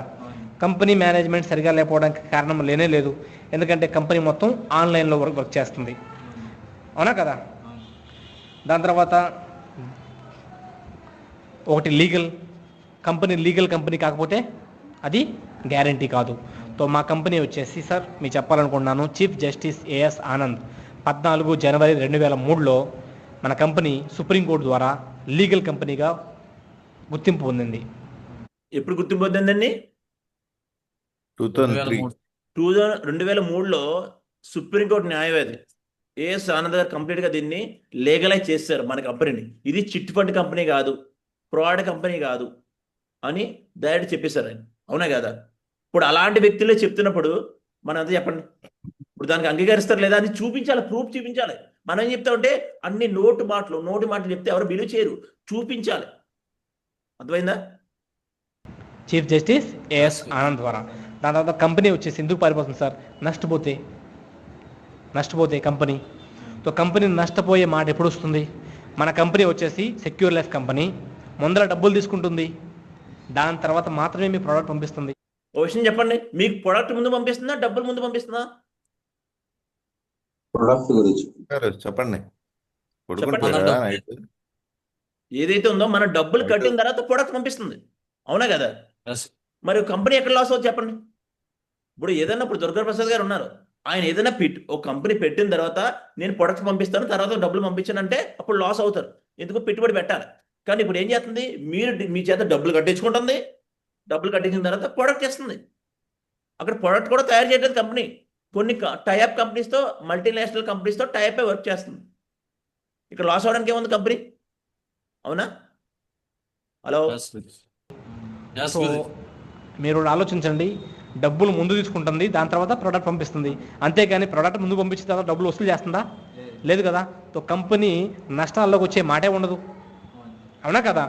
కంపెనీ మేనేజ్మెంట్ సరిగా లేకపోవడానికి కారణం లేనే లేదు, ఎందుకంటే కంపెనీ మొత్తం ఆన్లైన్లో వర్క్ చేస్తుంది. అవునా కదా? దాని తర్వాత ఒకటి లీగల్ కంపెనీ కాకపోతే అది గ్యారంటీ కాదు. సో మా కంపెనీ వచ్చేసి సార్ మీకు చెప్పాలనుకుంటున్నాను, చీఫ్ జస్టిస్ ఏఎస్ ఆనంద్ 14 జనవరి 2003లో మన కంపెనీ సుప్రీంకోర్టు ద్వారా లీగల్ కంపెనీగా గుర్తింపు పొందింది. ఎప్పుడు గుర్తింపు పొందిందండి? 2003. 2003లో సుప్రీంకోర్టు న్యాయవాది ఏఎస్ ఆనంద్ గారు కంప్లీట్గా దీన్ని లీగలైజ్ చేశారు మన కంపెనీని. ఇది చిట్ ఫండ్ కంపెనీ కాదు, ఫ్రాడ్ కంపెనీ కాదు అని డైరెక్ట్ చెప్పేశారు ఆయన. అవునా కదా? ఇప్పుడు అలాంటి వ్యక్తులే చెప్తున్నప్పుడు మనం అంతా చెప్పండి, ఇప్పుడు దానికి అంగీకరిస్తారు లేదా అని చూపించాలి, ప్రూఫ్ చూపించాలి. మనం ఏం చెప్తామంటే అన్ని నోటి మాటలు చెప్తే ఎవరు బిలీవ్ చేయరు, చూపించాలి. అర్థమైందా? చీఫ్ జస్టిస్ ఏఎస్ ఆనంద్ ద్వారా. దాని తర్వాత కంపెనీ వచ్చేసి ఎందుకు పారిపోతుంది సార్? నష్టపోతే కంపెనీ. సో కంపెనీ నష్టపోయే మాట ఎప్పుడు వస్తుంది? మన కంపెనీ వచ్చేసి సెక్యూర్ లైఫ్ కంపెనీ, ముందర డబ్బులు తీసుకుంటుంది, దాని తర్వాత మాత్రమే మీ ప్రోడక్ట్ పంపిస్తుంది. ఓ విషయం చెప్పండి, మీకు ప్రొడక్ట్ ముందు పంపిస్తుందా, డబ్బులు ముందు పంపిస్తుందా? ప్రొడక్ట్ గురించి చెప్పండి. చెప్పండి. పడుకుంటారా నైట్? ఏదైతే ఉందో మన డబ్బులు కట్టిన తర్వాత ప్రొడక్ట్ పంపిస్తుంది. అవునా కదా? Yes. మరి కంపెనీ ఎక్కడ లాస్ అవుతుంది చెప్పండి. ఇప్పుడు ఏదైనా ఇప్పుడు దుర్గా ప్రసాద్ గారు ఉన్నారు, ఆయన ఏదైనా ఒక కంపెనీ పెట్టిన తర్వాత నేను ప్రొడక్ట్ పంపిస్తాను, తర్వాత డబ్బులు పంపించానంటే అప్పుడు లాస్ అవుతారు. ఎందుకు? పెట్టుబడి పెట్టాలి. కానీ ఇప్పుడు ఏం చేస్తుంది? మీ చేత డబ్బులు కట్టించుకుంటుంది, డబ్బులు కట్టించిన తర్వాత ప్రొడక్ట్ చేస్తుంది. అక్కడ ప్రొడక్ట్ కూడా తయారు చేయలేదు కంపెనీ. కొన్ని టైఅప్ కంపెనీస్తో, మల్టీనేషనల్ కంపెనీస్తో టైఅప్ వర్క్ చేస్తుంది. ఇక్కడ లాస్ అవడానికి ఏముంది కంపెనీ? అవునా? Hello, Yes, good. Yes, so good. మీరు ఆలోచించండి, డబ్బులు ముందు తీసుకుంటుంది, దాని తర్వాత ప్రోడక్ట్ పంపిస్తుంది. అంతేగాని ప్రోడక్ట్ ముందు పంపించిన తర్వాత డబ్బులు వసూలు చేస్తుందా? లేదు కదా? సో కంపెనీ నష్టాల్లోకి వచ్చే మాటే ఉండదు. అవునా కదా?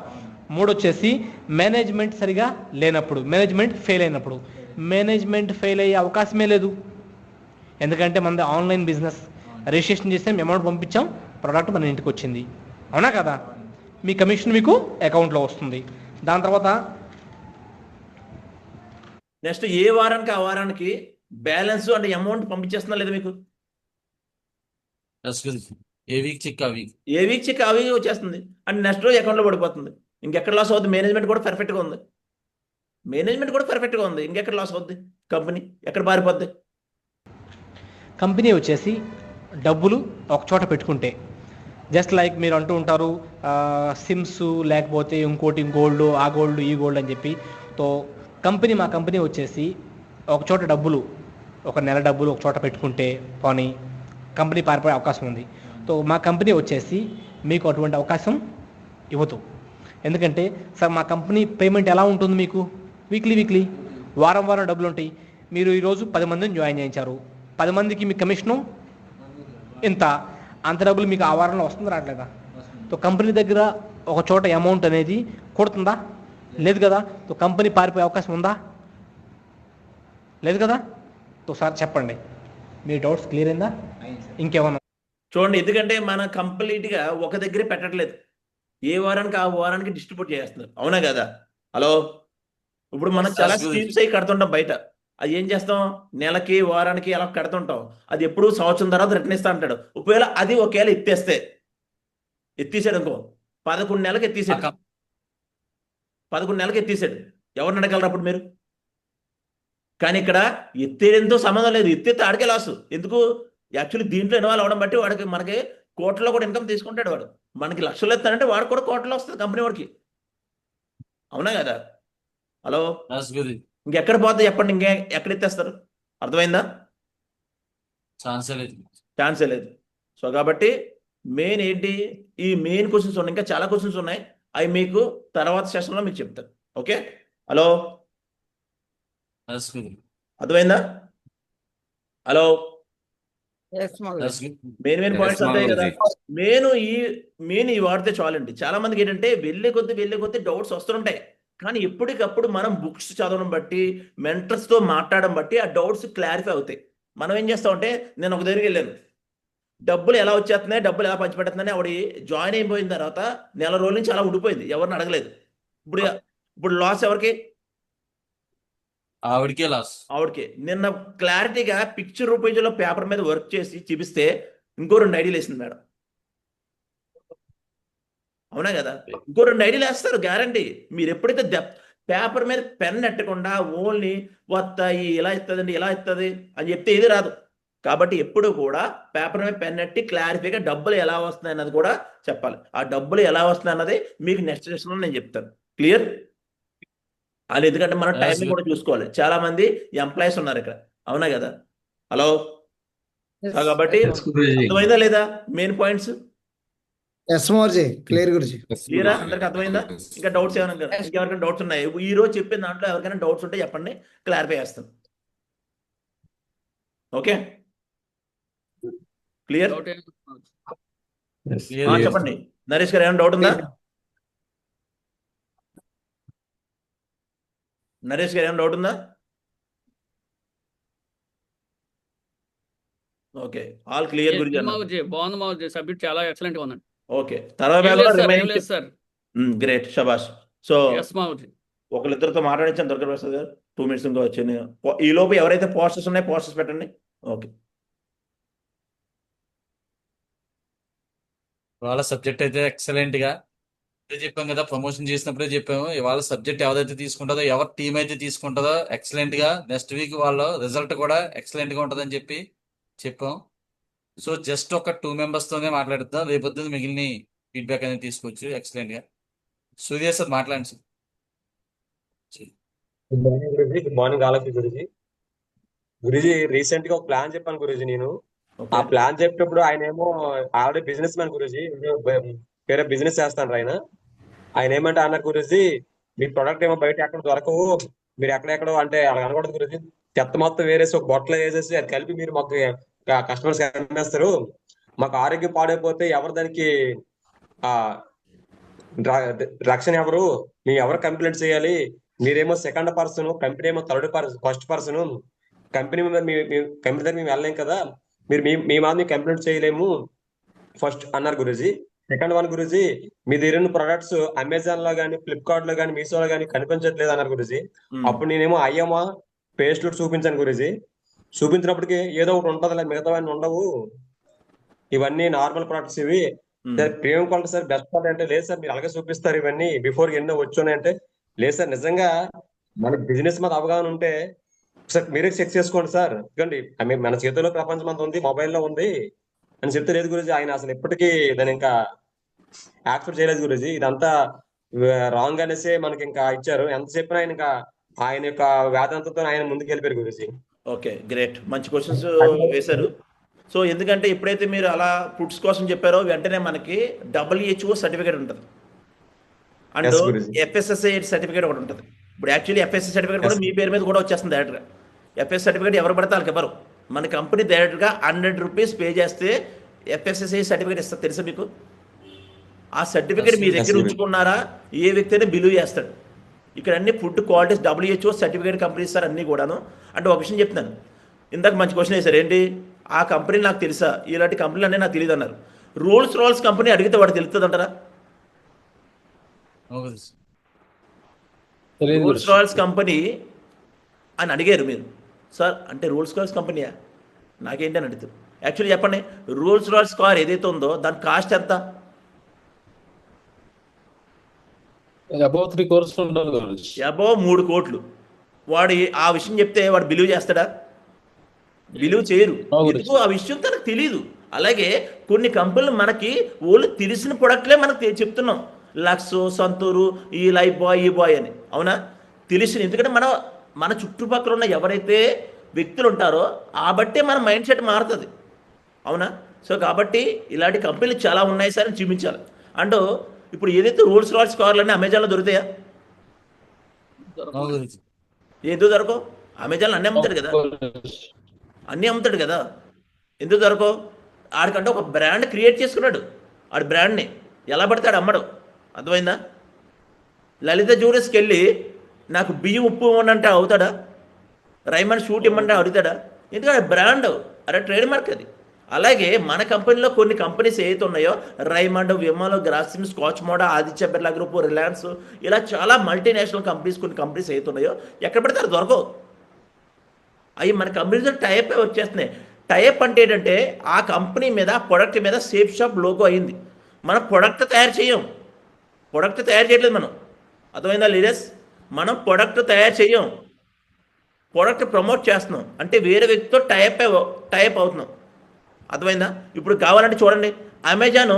3 వచ్చేసి మేనేజ్మెంట్ సరిగా లేనప్పుడు, మేనేజ్మెంట్ ఫెయిల్ అయినప్పుడు. మేనేజ్మెంట్ ఫెయిల్ అయ్యే అవకాశమే లేదు, ఎందుకంటే మనది ఆన్లైన్ బిజినెస్. రిజిస్ట్రేషన్ చేసాం, అమౌంట్ పంపించాం, ప్రోడక్ట్ మన ఇంటికి వచ్చింది. అవునా కదా? మీ కమిషన్ మీకు అకౌంట్లో వస్తుంది. దాని తర్వాత నెక్స్ట్ ఏ వారానికి ఆ వారానికి బ్యాలెన్స్ అంటే అమౌంట్ పంపించేస్తున్నా లేదా మీకు? Yes, good. ఏ వీక్ చెక్ ఆ వీక్. ఏ వీక్ చెక్ ఆ వీక్ వచ్చేస్తుంది అండ్ నెక్స్ట్ రోజు అకౌంట్లో పడిపోతుంది. ఇంకెక్కడ లాస్ అవుతుంది? మేనేజ్మెంట్ కూడా పర్ఫెక్ట్గా ఉంది, ఇంకెక్కడ లాస్ అవుద్ది? కంపెనీ ఎక్కడ పారిపోద్ది? కంపెనీ వచ్చేసి డబ్బులు ఒక చోట పెట్టుకుంటే, జస్ట్ లైక్ మీరు అంటూ ఉంటారు సిమ్స్ లేకపోతే ఇంకోటి గోల్డ్, ఆ గోల్డ్ ఈ గోల్డ్ అని చెప్పి. తో మా కంపెనీ వచ్చేసి ఒక చోట డబ్బులు, ఒక నెల డబ్బులు ఒక చోట పెట్టుకుంటే పోనీ కంపెనీ పారిపోయే అవకాశం ఉంది. తో మా కంపెనీ వచ్చేసి మీకు అటువంటి అవకాశం ఇవ్వదు. ఎందుకంటే సార్ మా కంపెనీ పేమెంట్ ఎలా ఉంటుంది మీకు? వీక్లీ వారం డబ్బులు ఉంటాయి. మీరు ఈరోజు 10 మందిని జాయిన్ చేయించారు, 10 మందికి మీ కమిషను ఇంత, అంత డబ్బులు మీకు ఆ వారంలో వస్తుంది రావట్లేదా? తో కంపెనీ దగ్గర ఒక చోట అమౌంట్ అనేది కొడుతుందా? లేదు కదా. తో కంపెనీ పారిపోయే అవకాశం ఉందా? లేదు కదా. తో సార్ చెప్పండి, మీ డౌట్స్ క్లియర్ అయిందా? ఇంకేమన్నా? చూడండి, ఎందుకంటే మన కంప్లీట్గా ఒక దగ్గరే పెట్టట్లేదు, ఏ వారానికి ఆ వారానికి డిస్ట్రిబ్యూట్ చేస్తున్నారు. అవునా కదా? హలో, ఇప్పుడు మనం చాలా స్కీమ్స్ అయి కడుతుంటాం బయట. అది ఏం చేస్తాం, నెలకి వారానికి అలా కడుతుంటాం. అది ఎప్పుడు సంవత్సరం తర్వాత రిటర్న్ ఇస్తా అంటాడు. ఒకవేళ ఎత్తేసాడు అనుకో, 11 నెలలకు ఎత్తేసాడు, 11 నెలలకు ఎత్తేసాడు, ఎవరిని అడగలరు అప్పుడు మీరు? కానీ ఇక్కడ ఎత్తేయడంతో సంబంధం లేదు, ఎత్తేస్తే ఆడికే లాసు. ఎందుకు? యాక్చువల్లీ దీంట్లో ఇన్వాల్వ్ అవ్వడం బట్టి వాడికి, మనకి కోట్లలో కూడా ఇన్కమ్ తీసుకుంటాడు వాడు. మనకి లక్షలు ఎత్తానంటే వాడు కూడా కోట్లలో వస్తుంది కంపెనీ వాడికి. అవునా కదా? హలో, ఇంకెక్కడ పోతే చెప్పండి, ఎక్కడ ఎత్తేస్తారు? అర్థమైందా? ఛాన్సే లేదు. సో కాబట్టి మెయిన్ ఏంటి, ఈ మెయిన్ క్వశ్చన్స్ ఉన్నాయి, ఇంకా చాలా క్వశ్చన్స్ ఉన్నాయి, అవి మీకు తర్వాత సెషన్లో మీకు చెప్తాను. ఓకే, హలో, అర్థమైందా? హలో, మెయిన్ పాయింట్స్ అర్థమయ్యాయి కదా? మెయిన్ ఈ వాడితే చాలండి. చాలా మందికి ఏంటంటే వెళ్ళే కొద్దీ డౌట్స్ వస్తుంటాయి. కానీ ఎప్పటికప్పుడు మనం బుక్స్ చదవడం బట్టి, మెంటర్స్తో మాట్లాడడం బట్టి ఆ డౌట్స్ క్లారిఫై అవుతాయి. మనం ఏం చేస్తామంటే, నేను ఒక దగ్గరికి వెళ్ళాను, డబ్బులు ఎలా వచ్చేస్తున్నాయి, డబ్బులు ఎలా పంచిపెడుతున్నాయి, ఆవిడ జాయిన్ అయిపోయిన తర్వాత నెల రోజుల నుంచి అలా ఉండిపోయింది, ఎవరిని అడగలేదు. ఇప్పుడు లాస్ ఎవరికి? ఆవిడకే. నిన్న క్లారిటీగా పిక్చర్ రూపంలో పేపర్ మీద వర్క్ చేసి చూపిస్తే ఇంకో 2 ఐడియాలు వేసింది మేడం. అవునా కదా? ఇంకో 2 ఐడియాలు వేస్తారు గ్యారంటీ. మీరు ఎప్పుడైతే పేపర్ మీద పెన్ నెట్టకుండా ఓన్లీ వస్తాయి, ఇలా ఇస్తుందండి, ఇలా ఇస్తుంది అని చెప్తే ఏది రాదు. కాబట్టి ఎప్పుడు కూడా పేపర్ మీద పెన్ నెట్టి క్లారిఫైగా డబ్బులు ఎలా వస్తున్నాయి అన్నది కూడా చెప్పాలి. ఆ డబ్బులు ఎలా వస్తున్నాయి అన్నది మీకు నెక్స్ట్ సెషన్లో నేను చెప్తాను. క్లియర్? అది ఎందుకంటే మనం టైం కూడా చూసుకోవాలి. చాలా మంది ఎంప్లాయీస్ ఉన్నారు ఇక్కడ. అవునా కదా? హలో, కాబట్టి అర్థమైందా లేదా మెయిన్ పాయింట్స్? క్లియర్ గురుజీ. క్లియరా? అందరికి అర్థమైందా? ఇంకా డౌట్స్ ఇంకెవరికైనా డౌట్స్ ఉన్నాయి? ఈ రోజు చెప్పిన దాంట్లో ఎవరికైనా డౌట్స్ ఉంటే చెప్పండి, క్లారిఫై చేస్తాను. Okay, clear? చెప్పండి నరేష్ గారు, ఏమైనా డౌట్ ఉందా? నరేష్ గారు, ఏమైనా డౌట్ ఉందా? ఓకే, ఆల్ క్లియర్ గురించి బాగుంది సబ్జెక్ట్, చాలా ఎక్సలెంట్ గా ఉందండి. ఓకే, తర్వాత గ్రేట్, శబాష్. సో ఒకరిద్దరితో మాట్లాడించాను దుర్గా ప్రసాద్ గారు, 2 minutes ఇంకా వచ్చింది. ఈ లోపు ఎవరైతే పోస్టర్స్ ఉన్నాయో పోస్టర్స్ పెట్టండి. ఓకే, వాళ్ళ సబ్జెక్ట్ అయితే ఎక్సలెంట్ గా చెప్పాం కదా, ప్రమోషన్ చేసినప్పుడే చెప్పాము. ఇవాళ సబ్జెక్ట్ ఎవరైతే తీసుకుంటుందో, ఎవరి టీం అయితే తీసుకుంటుందో ఎక్సలెంట్ గా నెక్స్ట్ వీక్ వాళ్ళ రిజల్ట్ కూడా ఎక్సలెంట్ గా ఉంటుందని చెప్పాం. సో జస్ట్ ఒక 2 members తోనే మాట్లాడుతాం. రేపొద్దున మిగిలిన ఫీడ్బ్యాక్ అనేది తీసుకోవచ్చు ఎక్సలెంట్ గా. సూర్య సార్ మాట్లాడండి సార్. గుడ్ మార్నింగ్ ఆలకి గురుజీ. రీసెంట్ గా ఒక ప్లాన్ చెప్పాను గురుజీ. నేను ఆ ప్లాన్ చెప్పేటప్పుడు ఆయన ఏమో ఆల్రెడీ బిజినెస్ మ్యాన్ గురుజీ, వేరే బిజినెస్ చేస్తాను. ఆయన ఏమంటే అన్నారు గురుజీ, మీ ప్రొడక్ట్ ఏమో బయట ఎక్కడ దొరకవు, మీరు ఎక్కడెక్కడో అంటే అలా అనకూడదు గురుజీ. చెత్త మొత్తం వేరేసి ఒక బొట్టలో వేసేసి అది కలిపి మీరు మాకు కస్టమర్స్ అమ్మేస్తారు. మాకు ఆరోగ్యం పాడైపోతే ఎవరు దానికి రక్షణ ఎవరు? మేము ఎవరు కంప్లైంట్ చేయాలి? మీరేమో సెకండ్ పర్సన్, కంపెనీ ఏమో ఫస్ట్ పర్సన్. కంపెనీ దగ్గర మేము వెళ్ళలేం కదా, మీరు మీ మీద కంప్లైంట్ చేయలేము ఫస్ట్ అన్నారు గురుజీ. సెకండ్ వన్ గురుజీ, మీ దగ్గర ప్రొడక్ట్స్ అమెజాన్ లో కానీ, ఫ్లిప్కార్ట్ లో కానీ, మీషోలో కానీ కనిపించట్లేదు అన్నారు గురుజీ. అప్పుడు నేనేమో అయ్యమ్మా పేస్ట్ చూపించాను గురుజీ. చూపించినప్పటికీ ఏదో ఒకటి ఉంటది, మిగతావన్నీ ఉండవు, ఇవన్నీ నార్మల్ ప్రొడక్ట్స్, ఇవి premium quality sir, best quality అంటే లేదు సార్, మీరు అలాగే చూపిస్తారు ఇవన్నీ బిఫోర్ ఎన్నో వచ్చున్నాయి అంటే లేదు సార్. నిజంగా మన బిజినెస్ మీద అవగాహన ఉంటే సార్ మీరే చెక్ చేసుకోండి సార్. ఎందుకండి మన చేతిలో ప్రపంచం అంతా ఉంది, మొబైల్లో ఉంది అని చెప్తే లేదు గురుజీ. ఆయన అసలు ఎప్పటికీ దాన్ని ఇంకా యాక్సెప్ట్ చేయలేదు గురుజీ. ఇదంతా రాంగ్ అనేసి మనకి ఇంకా ఇచ్చారు. ఎంత చెప్పినా ఆయన ఇంకా ఆయన యొక్క వేదాంతంతో ఆయన ముందుకు వెళ్ళిపోయారు గురుజీ. Okay, great. మంచి క్వశ్చన్స్ వేశారు. సో ఎందుకంటే ఎప్పుడైతే మీరు అలా ఫుడ్స్ కోసం చెప్పారో వెంటనే మనకి WHO సర్టిఫికేట్ ఉంటుంది and Yes, Guruji. FSSAI certificate ఒకటి ఉంటుంది. ఇప్పుడు యాక్చువల్లీ FSSAI సర్టిఫికేట్ కూడా Yes. మీ పేరు మీద కూడా వచ్చేస్తుంది డైరెక్ట్గా. FSSAI సర్టిఫికేట్ ఎవరు పడితే వాళ్ళకి ఇవ్వరు. మన కంపెనీ డైరెక్ట్గా 100 రూపీస్ పే చేస్తే FSSAI సర్టిఫికేట్ ఇస్తారు. తెలుసా మీకు? ఆ సర్టిఫికేట్ మీ Yes, దగ్గర గురూజీ. ఉంచుకున్నారా ఏ వ్యక్తి అయినా బిలీవ్ చేస్తాడు. ఇక్కడ అన్ని food qualities WHO certificate companies sir అన్నీ కూడాను. అంటే ఒక విషయం చెప్తున్నాను, ఇందాక మంచి క్వశ్చన్ వేశారు ఏంటి, ఆ కంపెనీ నాకు తెలుసా, ఇలాంటి కంపెనీలు అన్నీ నాకు తెలియదు అన్నారు. రోల్స్ కంపెనీ అడిగితే వాడు తెలుస్తుంది అంటారా? రోల్స్ కంపెనీ అని అడిగారు మీరు, సార్ అంటే రోల్స్ కంపెనీయా నాకేంటి అని అడుగుతారు. యాక్చువల్లీ చెప్పండి, రోల్స్ కార్ ఏదైతే ఉందో దాని కాస్ట్ ఎంత? అబౌవ్ 3 crores ఉండాలి గురూజీ. అబౌవ్ 3 కోట్లు. వాడు ఆ విషయం చెప్తే వాడు బిలీవ్ చేస్తాడా? బిలీవ్ చేయరు. ఎందుకు? ఆ విషయం తనకు తెలియదు. అలాగే కొన్ని కంపెనీలు మనకి వాళ్ళు తెలిసిన ప్రొడక్ట్లే మనకు చెప్తున్నాం, లక్స్, సంతూరు, ఈ లైఫ్ బాయ్, ఈ బాయ్ అని. అవునా? తెలిసిన, ఎందుకంటే మన చుట్టుపక్కల ఉన్న ఎవరైతే వ్యక్తులు ఉంటారో ఆ బట్టే మన మైండ్ సెట్ మారుతుంది. అవునా? సో కాబట్టి ఇలాంటి కంపెనీలు చాలా ఉన్నాయి సార్ అని చూపించాలి. అండ్ ఇప్పుడు ఏదైతే రోల్స్ కార్లు అన్నీ అమెజాన్లో దొరుకుతాయా? ఎందుకు దొరకవు? అమెజాన్లో అన్నీ అమ్ముతాడు కదా, అన్నీ అమ్ముతాడు కదా, ఎందుకు దొరకవు? ఆడికంటే ఒక బ్రాండ్ క్రియేట్ చేసుకున్నాడు. ఆడి బ్రాండ్ని ఎలా పడతాడు అమ్మడు. అర్థమైందా? లలిత జ్యువెలర్స్కి వెళ్ళి నాకు బియ్యం ఉప్పు ఇవ్వండి అంటే అవుతాడా? రైమండ్ షూట్ ఇవ్వమంటే అడుగుతాడా? ఎందుకంటే బ్రాండ్, అరే ట్రేడ్ మార్క్ అది. అలాగే మన కంపెనీలో కొన్ని కంపెనీస్ ఏవైతే ఉన్నాయో, రైమండ్, విమాలో, గ్రాసిమ్, స్కాచ్ మోడా, ఆదిత్య బిర్లా గ్రూప్, రిలయన్స్, ఇలా చాలా మల్టీనేషనల్ కంపెనీస్, కొన్ని కంపెనీస్ ఏవైతే ఉన్నాయో ఎక్కడ పడితే అది దొరకవు. అవి మన కంపెనీతో టైప్ వచ్చేస్తున్నాయి. టైప్ అంటే ఏంటంటే ఆ కంపెనీ మీద, ప్రొడక్ట్ మీద సేఫ్ షాప్ లోగో అయింది. మనం ప్రొడక్ట్ తయారు చేయం, ప్రొడక్ట్ తయారు చేయట్లేదు మనం. అర్థమైందా లీడర్స్? మనం ప్రొడక్ట్ తయారు చేయం, ప్రొడక్ట్ ప్రమోట్ చేస్తున్నాం. అంటే వేరే వ్యక్తితో టైప్ అవుతున్నాం. అర్థమైందా? ఇప్పుడు కావాలంటే చూడండి, అమెజాన్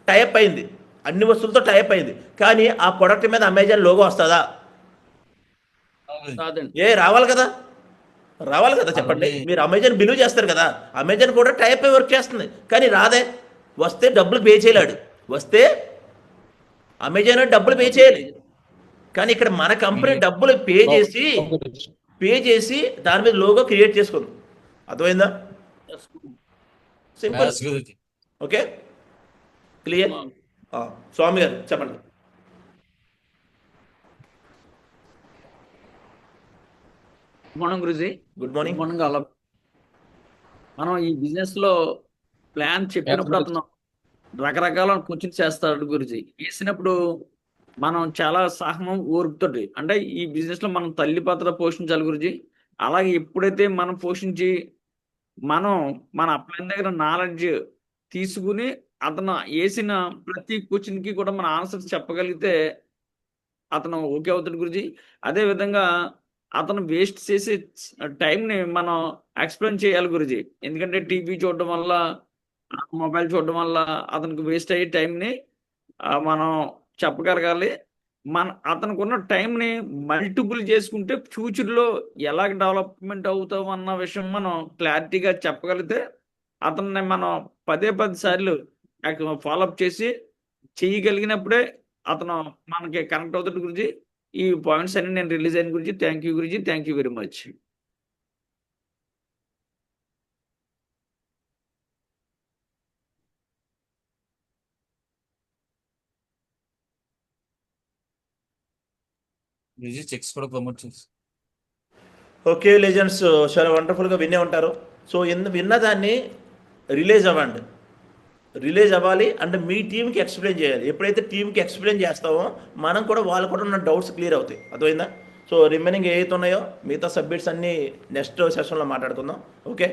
టైప్ అయింది, అన్ని వస్తువులతో టైప్ అయింది, కానీ ఆ ప్రొడక్ట్ మీద అమెజాన్ లోగో వస్తుందా? రావాలి కదా, రావాలి కదా. చెప్పండి, మీరు అమెజాన్ బిలీవ్ చేస్తారు కదా, అమెజాన్ కూడా టైప్ అయి వర్క్ చేస్తుంది, కానీ రాదే. వస్తే డబ్బులు పే చేయలేడు, వస్తే అమెజాన్ డబ్బులు పే చేయాలి. కానీ ఇక్కడ మన కంపెనీ డబ్బులు పే చేసి దాని మీద లోగో క్రియేట్ చేసుకుంది. అర్థమైందా? సింపుల్. Okay, clear. స్వామి గారు చెప్పండి. Morning Guruji. Good morning. Morning. అలా మనం ఈ బిజినెస్ లో ప్లాన్ చెప్పినప్పుడు అతను రకరకాల క్వశ్చన్స్ చేస్తాడు గురుజీ. వేసినప్పుడు మనం చాలా సహనం ఓర్పుతోటి, అంటే ఈ బిజినెస్ లో మనం తల్లి పాత్ర పోషించాలి గురుజీ. అలాగే ఎప్పుడైతే మనం పోషించి మనం మన అప్లైన్ దగ్గర నాలెడ్జ్ తీసుకుని అతను వేసిన ప్రతి క్వశ్చన్ కి కూడా మన ఆన్సర్స్ చెప్పగలిగితే అతను ఓకే అవుతాడు గురుజీ. అదే విధంగా అతను వేస్ట్ చేసే టైంని మనం ఎక్స్ప్లెయిన్ చేయాలి గురుజీ. ఎందుకంటే టీవీ చూడడం వల్ల, మొబైల్ చూడడం వల్ల అతనికి వేస్ట్ అయ్యే టైంని మనం చెప్పగలగాలి. అతనికి ఉన్న టైంని మల్టిపుల్ చేసుకుంటే ఫ్యూచర్లో ఎలాగ డెవలప్మెంట్ అవుతాం అన్న విషయం మనం క్లారిటీగా చెప్పగలిగితే అతన్ని మనం 10 సార్లు ఫాలోఅప్ చేసి చేయగలిగినప్పుడే అతను మనకి కనెక్ట్ అవుతాడు గురించి. ఈ పాయింట్స్ అన్ని నేను రిలీజ్ అయిన గురించి థ్యాంక్ యూ గురించి, thank you very much. Checks కూడా ప్రమోట్ చేసి. ఓకే లెజెండ్స్, చాలా వండర్ఫుల్గా వినే ఉంటారు. సో విన్న దాన్ని రిలీజ్ అవ్వాలి అండ్ మీ టీంకి ఎక్స్ప్లెయిన్ చేయాలి. ఎప్పుడైతే టీంకి ఎక్స్ప్లెయిన్ చేస్తామో మనం కూడా వాళ్ళు కూడా ఉన్న డౌట్స్ క్లియర్ అవుతాయి. అర్థమైందా? సో రిమైనింగ్ ఏవైతే ఉన్నాయో మిగతా సబ్జెక్ట్స్ అన్నీ నెక్స్ట్ సెషన్లో మాట్లాడుకుందాం. ఓకే.